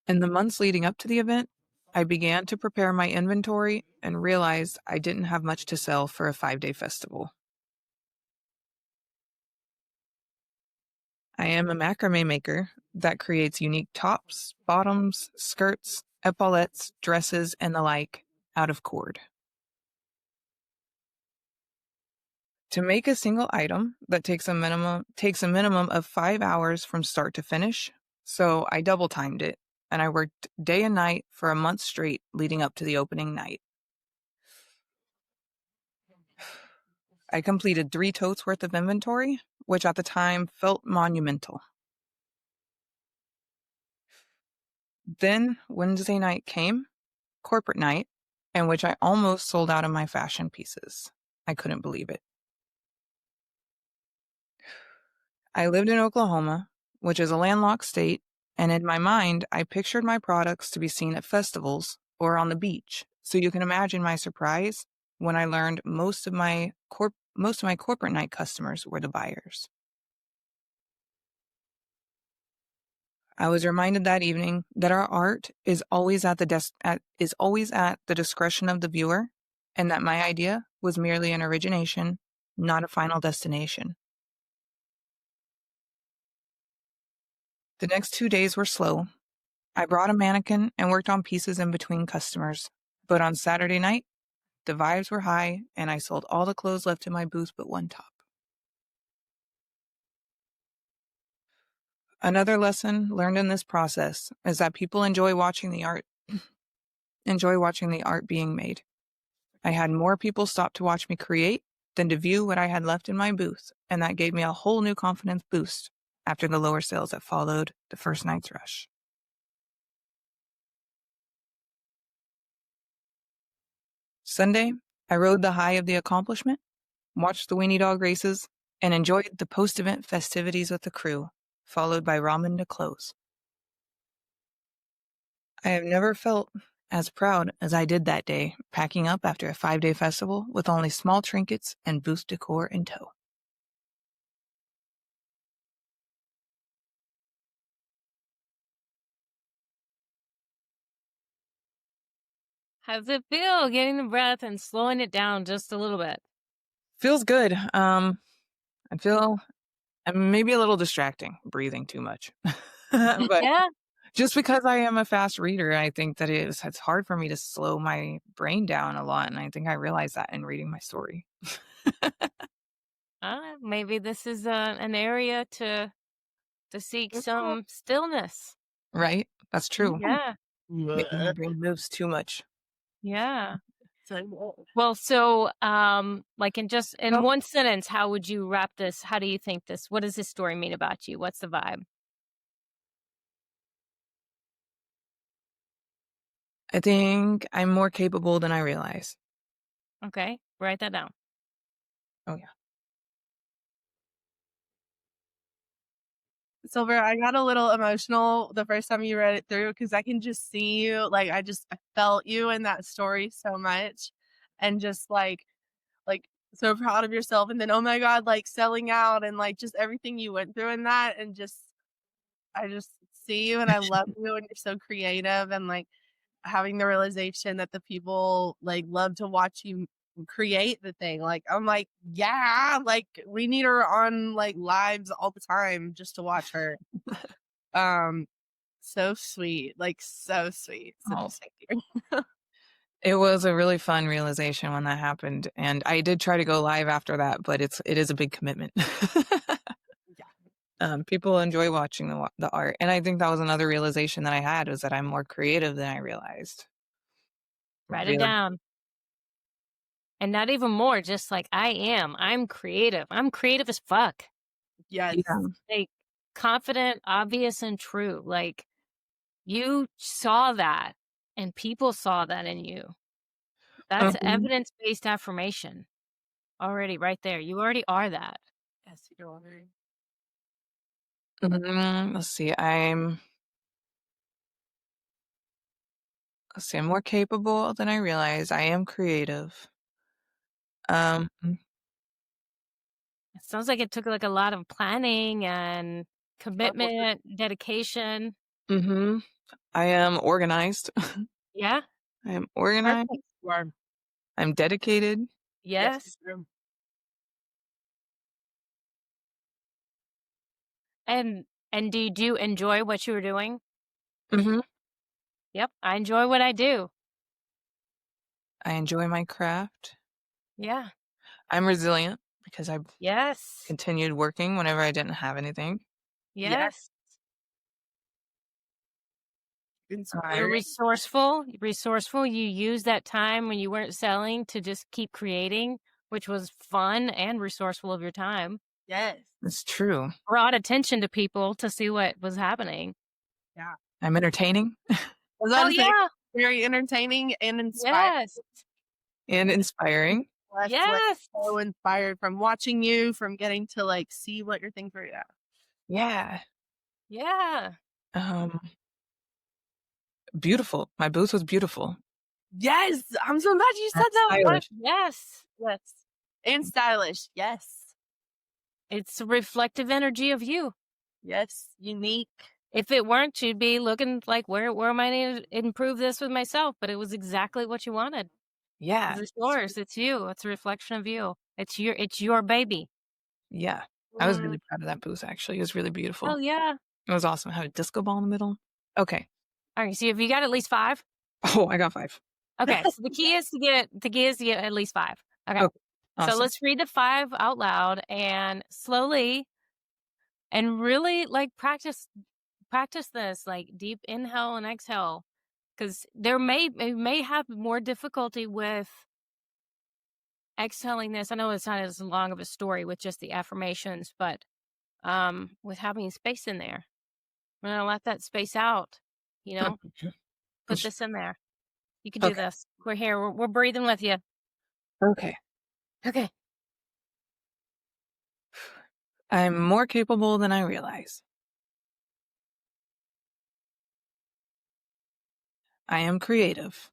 In the months leading up to the event, I began to prepare my inventory and realized I didn't have much to sell for a 5-day festival. I am a macrame maker that creates unique tops, bottoms, skirts, epaulettes, dresses, and the like out of cord. To make a single item that takes a minimum of 5 hours from start to finish, so I double timed it and I worked day and night for a month straight leading up to the opening night. I completed 3 totes worth of inventory, which at the time felt monumental. Then Wednesday night came, corporate night, in which I almost sold out of my fashion pieces. I couldn't believe it. I lived in Oklahoma, which is a landlocked state, and in my mind, I pictured my products to be seen at festivals or on the beach. So you can imagine my surprise when I learned most of my corporate night customers were the buyers. I was reminded that evening that our art is always at the discretion of the viewer, and that my idea was merely an origination, not a final destination. The next 2 days were slow. I brought a mannequin and worked on pieces in between customers. But on Saturday night, the vibes were high, and I sold all the clothes left in my booth but one top. Another lesson learned in this process is that people enjoy watching the art being made. I had more people stop to watch me create than to view what I had left in my booth, and that gave me a whole new confidence boost after the lower sales that followed the first night's rush. Sunday, I rode the high of the accomplishment, watched the weenie dog races, and enjoyed the post-event festivities with the crew, followed by ramen to close. I have never felt as proud as I did that day, packing up after a 5-day festival with only small trinkets and booth decor in tow. How's it feel getting the breath and slowing it down just a little bit? Feels good. I feel maybe a little distracting, breathing too much. But Yeah. just because I am a fast reader, I think that it's hard for me to slow my brain down a lot, and I think I realized that in reading my story. Maybe this is an area to seek some stillness. Right? That's true. Yeah. Maybe my brain moves too much. Yeah. So, Well, so, like in well, one sentence, how would you wrap this? How do you think what does this story mean about you? What's the vibe? I think I'm more capable than I realize. Okay, write that down. Oh, yeah. Silver, I got a little emotional the first time you read it through because I can just see you. Like, I felt you in that story so much, and just like so proud of yourself. And then, oh my God, like selling out and like just everything you went through in that, and just I just see you and I love you, and you're so creative, and like having the realization that the people like love to watch you create the thing. Like I'm like, yeah, like we need her on like lives all the time just to watch her. Um, so sweet, like so sweet. So Oh, just thank you. it was a really fun realization when that happened, and I did try to go live after that, but it is a big commitment. Yeah. People enjoy watching the art, and I think that was another realization that I had was that I'm more creative than I realized. Write it Really, down. And not even more, just like I am. I'm creative. I'm creative as fuck. Yes. yeah. Like confident, obvious, and true. Like you saw that and people saw that in you. That's Mhm. evidence-based affirmation already right there. You already are that. Yes, you're wondering. Let's see. I'm more capable than I realize. I am creative. Um, It sounds like it took like a lot of planning and Hard work. commitment, dedication. hmm I am organized. Yeah? I am organized. Perfect. You are. I'm dedicated. Yes, Yes. you're. And did you enjoy what you were doing? hmm Yep, I enjoy what I do. I enjoy my craft. Yeah. I'm resilient because I Yes. continued working whenever I didn't have anything. Yes. Yes. You're I Inspiring. resourceful. You used that time when you weren't selling to just keep creating, which was fun and resourceful of your time. Yes. It's true. Brought attention to people to see what was happening. Yeah. I'm entertaining I was about Hell to say yeah. very entertaining and inspiring. Yes. and inspiring. Left like Yes. so inspired from watching you, from getting to like see what your things were. Yeah. Yeah. Yeah. Um, beautiful. My booth was beautiful Yes, I'm so glad you said and that. What? stylish. Yes. Yes, and stylish. Yes, It's a reflective energy of you. yes, unique. If it weren't, you'd be looking like, where am I going to improve this with myself? But it was exactly what you wanted. Yeah. 'Cause it's yours. It's you. It's a reflection of you. It's your baby. Yeah. I was Mm, really proud of that booth, actually. It was really beautiful. Hell yeah. It was awesome. It had a disco ball in the middle. Okay. All right. So have you got at least 5? Oh, I got 5. Okay. So the key is to get at least 5. Okay. Okay. So Awesome. let's read the 5 out loud and slowly and really like practice this like deep inhale and exhale because it may have more difficulty with exhaling this. I know it's not as long of a story with just the affirmations, but with having space in there. I'm gonna let that space out, you know, put this in there. You can do Okay. this. We're here. We're breathing with you. Okay. Okay. I'm more capable than I realize. I am creative.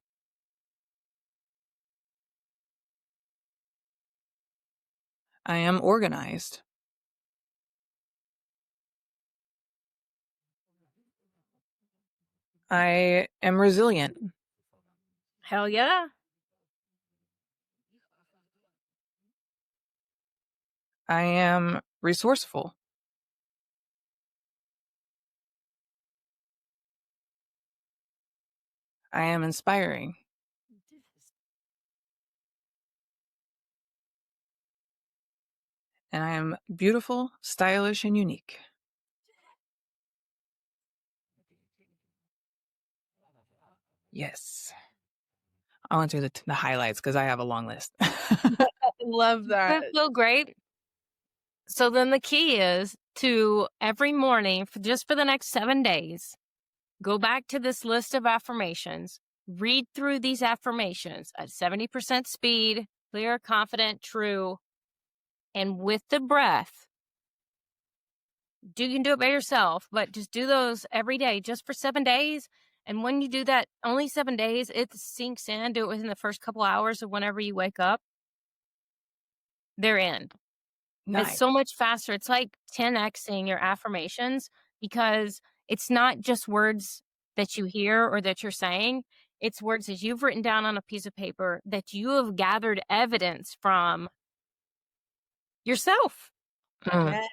I am organized. I am resilient. Hell yeah. I am resourceful. I am inspiring. And I am beautiful, stylish, and unique. Yes. I want to do the highlights because I have a long list. I love that. That feel great. So then the key is to every morning, just for the next 7 days, go back to this list of affirmations, read through these affirmations at 70% speed, clear, confident, true, and with the breath. You can do it by yourself, but just do those every day just for 7 days. And when you do that, only 7 days, it sinks in. Do it within the first couple hours of whenever you wake up. They're in. It's Nice. so much faster. It's like 10xing your affirmations because it's not just words that you hear or that you're saying. It's words that you've written down on a piece of paper that you have gathered evidence from yourself. Mm. Yes.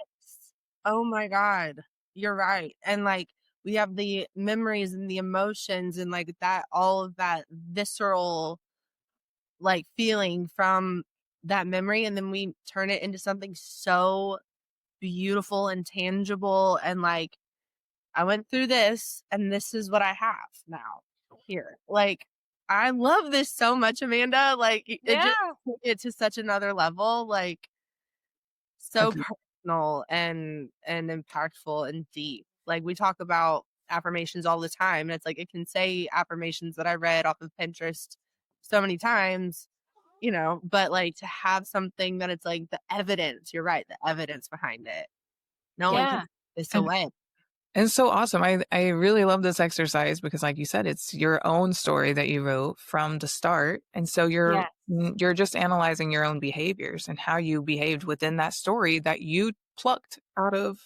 Oh my God. You're right. And like we have the memories and the emotions and like that, all of that visceral like feeling from that memory. And then we turn it into something so beautiful and tangible. And like, I went through this and this is what I have now here. Like, I love this so much, Amanda. Like, it just Yeah. took it to such another level. Like, so Agreed. personal and impactful and deep. Like we talk about affirmations all the time, and it's like it can say affirmations that I read off of Pinterest so many times, you know, but like to have something that it's like the evidence, you're right, the evidence behind it. No one can Yeah. take this And away. it's so awesome. I really love this exercise because like you said, it's your own story that you wrote from the start. And so Yes. you're just analyzing your own behaviors and how you behaved within that story that you plucked out of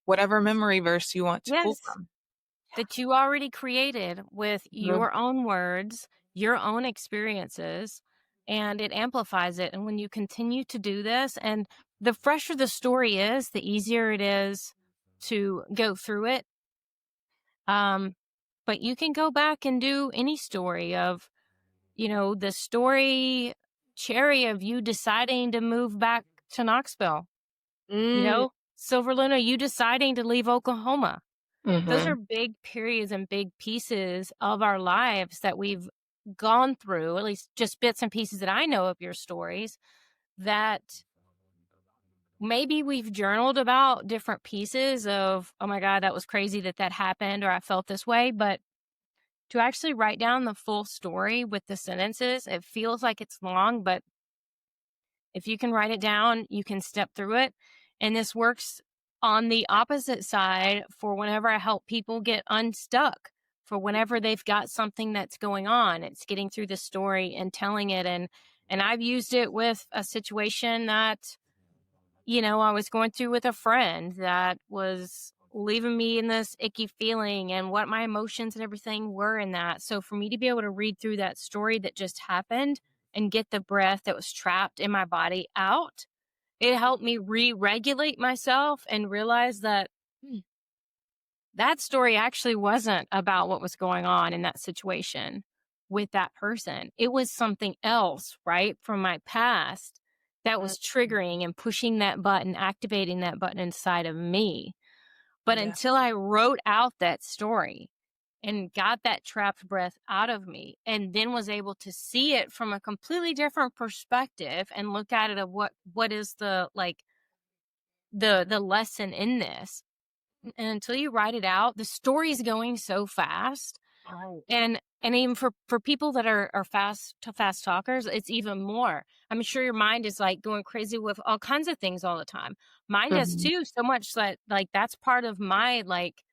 whatever memory verse you want to pull Yes. from. That you already created with Mhm. your own words, your own experiences, and it amplifies it. And when you continue to do this, and the fresher the story is, the easier it is to go through it. But you can go back and do any story of, the story cherry of you deciding to move back to Knoxville, Mm, Silver Luna, you deciding to leave Oklahoma. Those are Mhm. big periods and big pieces of our lives that we've gone through, at least just bits and pieces that I know of your stories, that maybe we've journaled about different pieces of, oh my God, that was crazy that happened, or I felt this way. But to actually write down the full story with the sentences, it feels like it's long, but if you can write it down, you can step through it. And this works on the opposite side for whenever I help people get unstuck, for whenever they've got something that's going on. It's getting through the story and telling it. And I've used it with a situation that, I was going through with a friend that was leaving me in this icky feeling and what my emotions and everything were in that. So for me to be able to read through that story that just happened and get the breath that was trapped in my body out, it helped me re-regulate myself and realize that that story actually wasn't about what was going on in that situation with that person. It was something else, right, from my past that mm, was triggering and pushing that button, activating that button inside of me. But yeah. until I wrote out that story and got that trapped breath out of me and then was able to see it from a completely different perspective and look at it of what is the lesson in this. And until you write it out, the story is going so fast. Right. And even for people that are fast talkers, it's even more. I'm sure your mind is like going crazy with all kinds of things all the time. Mine does Mhm. too, so much that like that's part of my like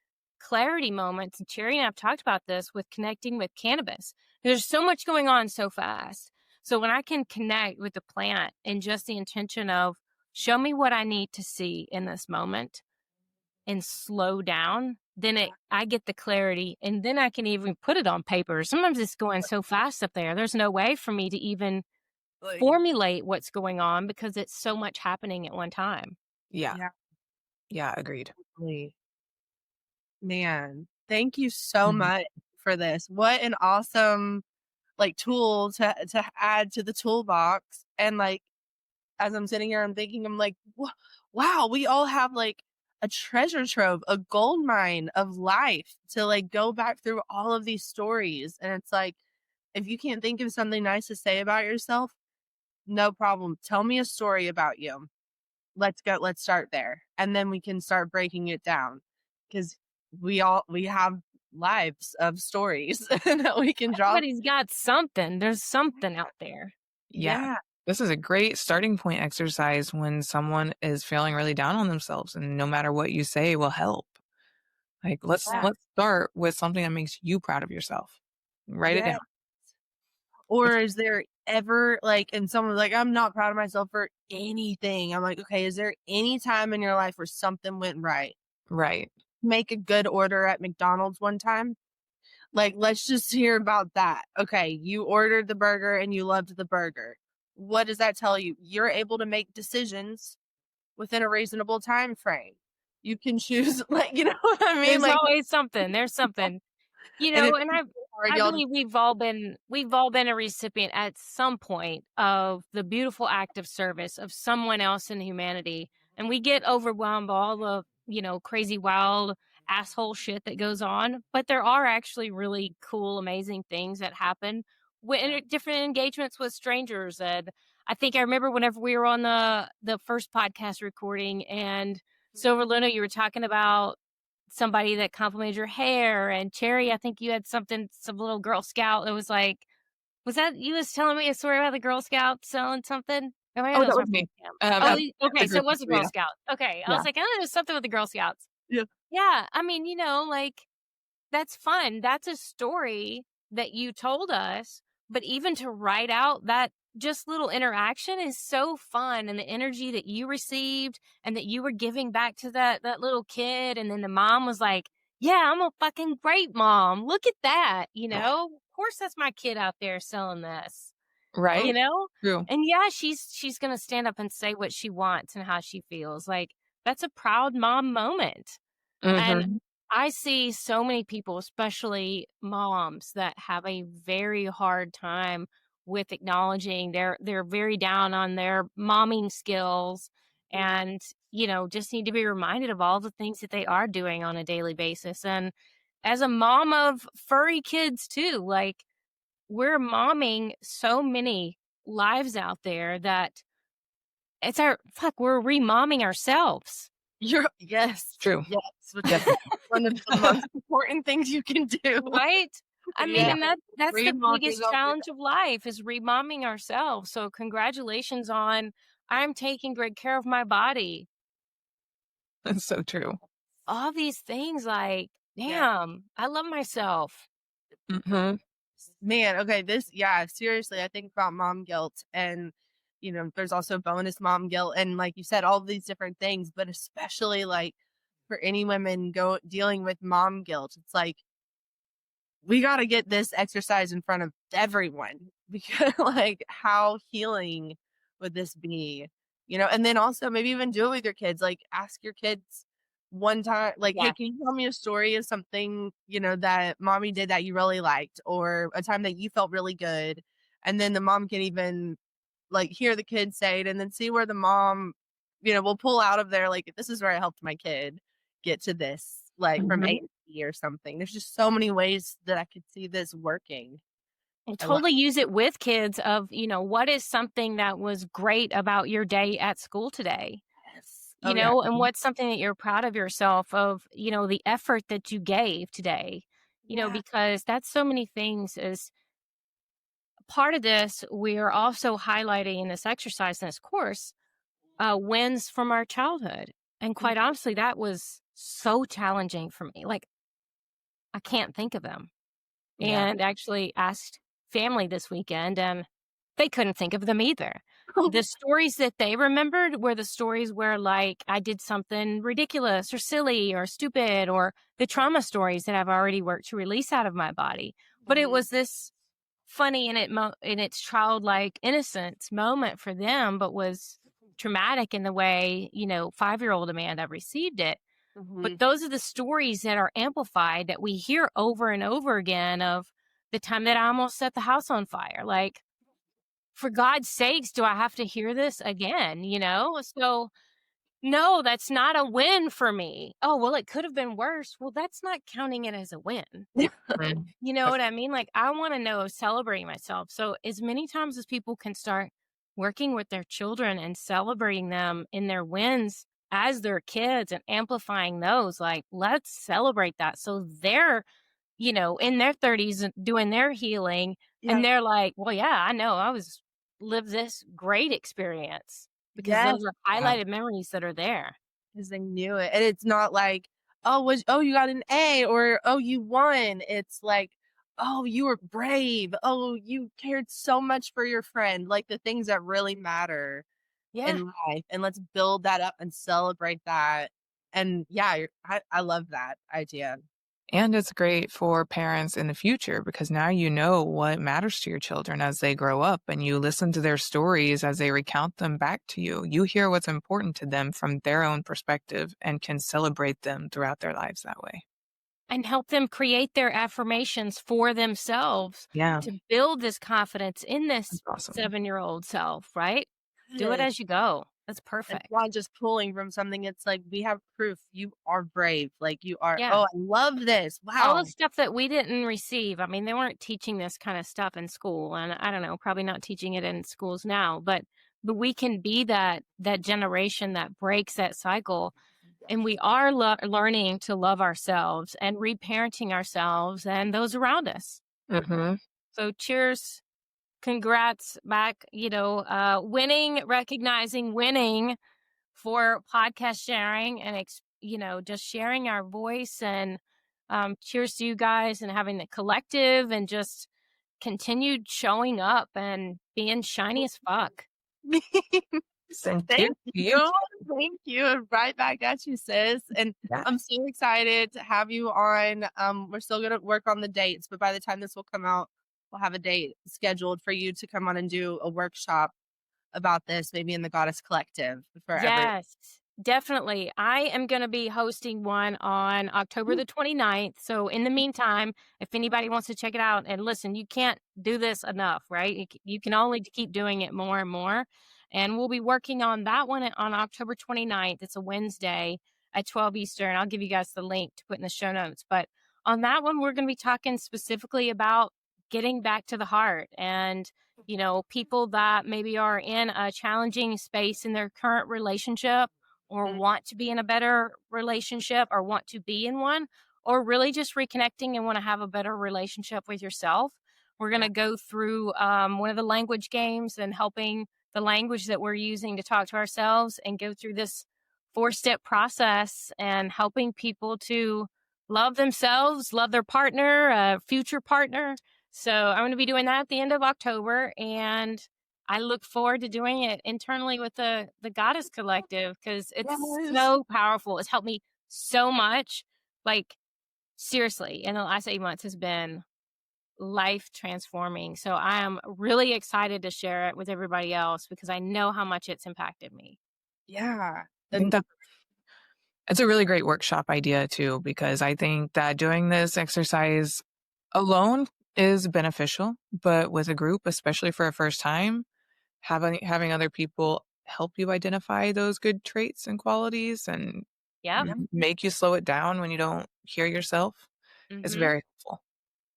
clarity moments. And Cherry and I've talked about this with connecting with cannabis. There's so much going on so fast. So when I can connect with the plant and just the intention of show me what I need to see in this moment and slow down, then I get the clarity and then I can even put it on paper. Sometimes it's going so fast up there. There's no way for me to even Like, formulate what's going on because it's so much happening at one time. Yeah. yeah, Yeah, agreed. really. Man, thank you so Mhm. much for this. What an awesome like tool to add to the toolbox. And like as I'm sitting here, I'm thinking, I'm like, wow, we all have like a treasure trove, a gold mine of life to like go back through all of these stories. And it's like If you can't think of something nice to say about yourself, no problem. Tell me a story about you. Let's start there. And then we can start breaking it down because we have lives of stories that we can draw. Everybody's got something. There's something out there. Yeah. Yeah. This is a great starting point exercise when someone is feeling really down on themselves, and no matter what you say will help. Like, Yeah. let's start with something that makes you proud of yourself. Write it Yeah. down. Or is there ever like, and someone's like, I'm not proud of myself for anything. I'm like, okay, is there any time in your life where something went right? Right. Make a good order at McDonald's one time. Like, let's just hear about that. Okay, you ordered the burger and you loved the burger. What does that tell you? You're able to make decisions within a reasonable time frame. You can choose, like, you know what I mean? There's Like, always something. There's something. and if And it's hard, I y'all believe we've all been a recipient at some point of the beautiful act of service of someone else in humanity. And we get overwhelmed by all the, crazy wild asshole shit that goes on, but there are actually really cool amazing things that happen when different engagements with strangers. And I think I remember whenever we were on the first podcast recording, and Silver Luna, you were talking about somebody that complimented your hair, and Cherry, I think you had some little Girl Scout that was like, was that you was telling me a story about the Girl Scout selling something? Oh, maybe Oh, that that was my was me. friend Cam. Oh, At okay, the so it group was a Girl yeah. Scout. Okay, I Yeah. was like, oh, it was something with the Girl Scouts. Yeah. Yeah, I mean, like, that's fun. That's a story that you told us, but even to write out that just little interaction is so fun, and the energy that you received and that you were giving back to that little kid, and then the mom was like, "Yeah, I'm a fucking great mom. Look at that." Of course that's my kid out there selling this. You Right? know? True. And yeah, she's going to stand up and say what she wants and how she feels. Like, that's a proud mom moment. And Mhm. I see so many people, especially moms, that have a very hard time with acknowledging they're very down on their momming skills, Yeah. and just need to be reminded of all the things that they are doing on a daily basis. And as a mom of furry kids too, like, we're momming so many lives out there that we're remomming ourselves. Yes. True. Yes. Which is Definitely. one of the most important things you can do. Right? I mean, Yeah. and that's the Remodeling biggest of your challenge of life, is remomming ourselves. So congratulations on, I'm taking great care of my body. That's so true. All these things, like, Yeah. damn, I love myself. Mhm. Man, okay, yeah, seriously, I think about mom guilt, and there's also bonus mom guilt, and like you said, all these different things, but especially like for any women dealing with mom guilt, it's like we got to get this exercise in front of everyone because like how healing would this be? And then also maybe even do it with your kids. Like ask your kids one time, like, hey, Yeah. can you tell me a story of something, that mommy did that you really liked, or a time that you felt really good? And then the mom can even like hear the kid say it and then see where the mom, will pull out of there, like, this is where I helped my kid get to this, like from A Mhm. to B or something. There's just so many ways that I could see this working. And I love totally use it with kids of, what is something that was great about your day at school today? this. Oh yeah. And what's something that you're proud of yourself of, the effort that you gave today, Yeah. because that's so many things. As part of this, we are also highlighting in this exercise, in this course, wins from our childhood. And Mhm. quite honestly, that was so challenging for me. Like, I can't think of them. Yeah. And actually asked family this weekend, and they couldn't think of them either. The stories that they remembered were the stories where, like, I did something ridiculous or silly or stupid, or the trauma stories that I've already worked to release out of my body. But it was this funny in its childlike innocence moment for them, but was traumatic in the way, 5-year-old Amanda received it. But Mhm. those are the stories that are amplified that we hear over and over again, of the time that I almost set the house on fire. Like, for God's sakes, do I have to hear this again? So no, that's not a win for me. Oh, well, it could have been worse. Well, that's not counting it as a win. Mm. You know That's what I mean? Like, I want to know celebrating myself. So, as many times as people can start working with their children and celebrating them in their wins as their kids and amplifying those, like, let's celebrate that. So they're, in their 30s and doing their healing. Yeah. And they're like, well, yeah, I know lived this great experience because Yes. those are yeah. highlighted memories that are there. 'Cause they knew it, and it's not like, "Oh, you got an A," or, "Oh, you won." It's like, "Oh, you were brave. Oh, you cared so much for your friend," like, the things that really matter Yeah. in life, and let's build that up and celebrate that, and yeah, I love that idea. And it's great for parents in the future because now you know what matters to your children as they grow up and you listen to their stories as they recount them back to you. You hear what's important to them from their own perspective and can celebrate them throughout their lives that way. And help them create their affirmations for themselves Yeah, to build this confidence in that's this awesome. 7-year-old self, right? Do it Yes, as you go. That's it's perfect. not just pulling from something, it's like, we have proof you are brave, like, you are, Yeah. "Oh, I love this. All the Wow." stuff that we didn't receive. I mean, they weren't teaching this kind of stuff in school, and I don't know, probably not teaching it in schools now, but we can be that generation that breaks that cycle, and we are learning to love ourselves and reparenting ourselves and those around us. Hmm. So cheers. Congrats back, winning, recognizing winning for podcast sharing and, just sharing our voice and cheers to you guys and having the collective and just continued showing up and being shiny as fuck. Thank you. Thank You you. Thank you. And right back at you, sis. And too. I'm so excited to have you on. We're still gonna work on the dates, but by the time this will come out, we'll have a date scheduled for you to come on and do a workshop about this, maybe in the Goddess Collective for everyone. Yes, definitely. I am going to be hosting one on October the 29th. So, in the meantime, if anybody wants to check it out, and listen, you can't do this enough, right? You can only keep doing it more and more. And we'll be working on that one on October 29th. It's a Wednesday at 12 Eastern. I'll give you guys the link to put in the show notes. But on that one, we're going to be talking specifically about getting back to the heart and people that maybe are in a challenging space in their current relationship or Mhm. want to be in a better relationship or want to be in one, or really just reconnecting and want to have a better relationship with yourself. We're going Yeah. to go through one of the language games and helping the language that we're using to talk to ourselves and go through this 4-step process and helping people to love themselves, love their partner, future partner. So I'm going to be doing that at the end of October, and I look forward to doing it internally with the Goddess Collective because it's Yes. so powerful. It's helped me so much. Like, seriously, in the last 8 months has been life transforming. So I am really excited to share it with everybody else because I know how much it's impacted me. Yeah. I think And that it's a really great workshop idea too, because I think that doing this exercise alone is beneficial, but with a group, especially for a first time, having other people help you identify those good traits and qualities and Yep. make you slow it down when you don't hear yourself is Mm-hmm. very helpful.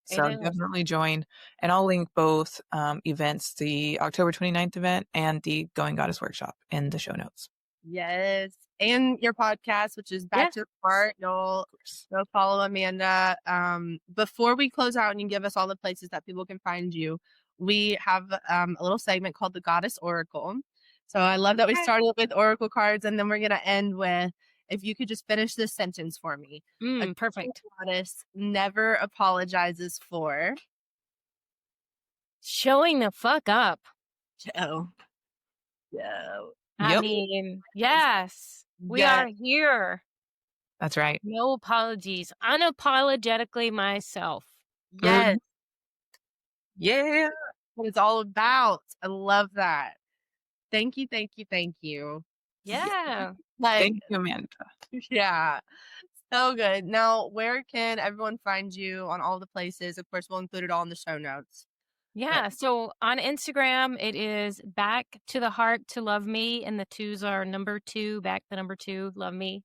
It So is. definitely join. And I'll link both events, the October 29th event and the Going Goddess workshop in the show notes. yes. And your podcast, which is Yeah. Back to the Heart. Of You'll course. go follow Amanda. Before we close out and you give us all the places that people can find you, we have a little segment called the Goddess Oracle. So I love that we Okay. started with Oracle cards and then we're gonna end with, if you could just finish this sentence for me. A true Perfect. goddess never apologizes for Showing the fuck up. Joe. Joe. I Yep. mean, yes, we Yes. are here. That's right. No apologies. Unapologetically myself. Yes. Mhm. Yeah. What it's all about. I love that. Thank you, thank you, thank you. Yeah. Yeah. Like, Thank you, Amanda. yeah, so good. Now, where can everyone find you on all the places? Of course, we'll include it all in the show notes. Yeah. So on Instagram, it is back to the heart to love me. And the twos are number 2, back the number 2, love me.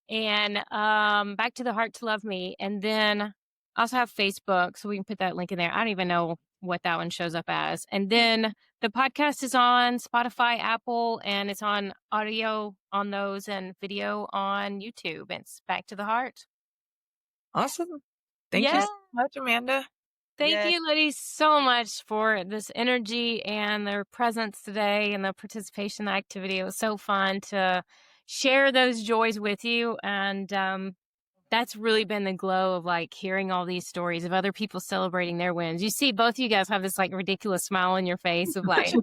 And back to the heart to love me. And then I also have Facebook. So we can put that link in there. I don't even know what that one shows up as. And then the podcast is on Spotify, Apple, and it's on audio on those and video on YouTube. It's back to the heart. Awesome. Thank you Yeah. so much, Amanda. Thank Yes. you, ladies, so much for this energy and their presence today and the participation in the activity. It was so fun to share those joys with you. And that's really been the glow of like hearing all these stories of other people celebrating their wins. You see, both of you guys have this like ridiculous smile on your face of like,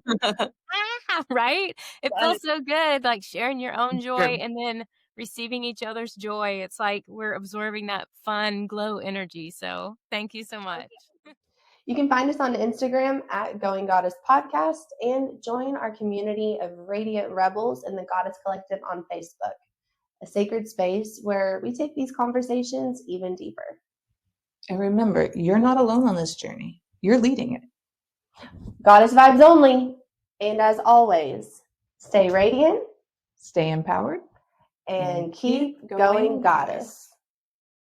right? It feels so good, like sharing your own joy and then receiving each other's joy. It's like we're absorbing that fun glow energy. So thank you so much. You can find us on Instagram at Going Goddess Podcast and join our community of Radiant Rebels in the Goddess Collective on Facebook, a sacred space where we take these conversations even deeper. And remember, you're not alone on this journey. You're leading it. Goddess vibes only. And as always, stay radiant, Stay empowered, and keep going goddess.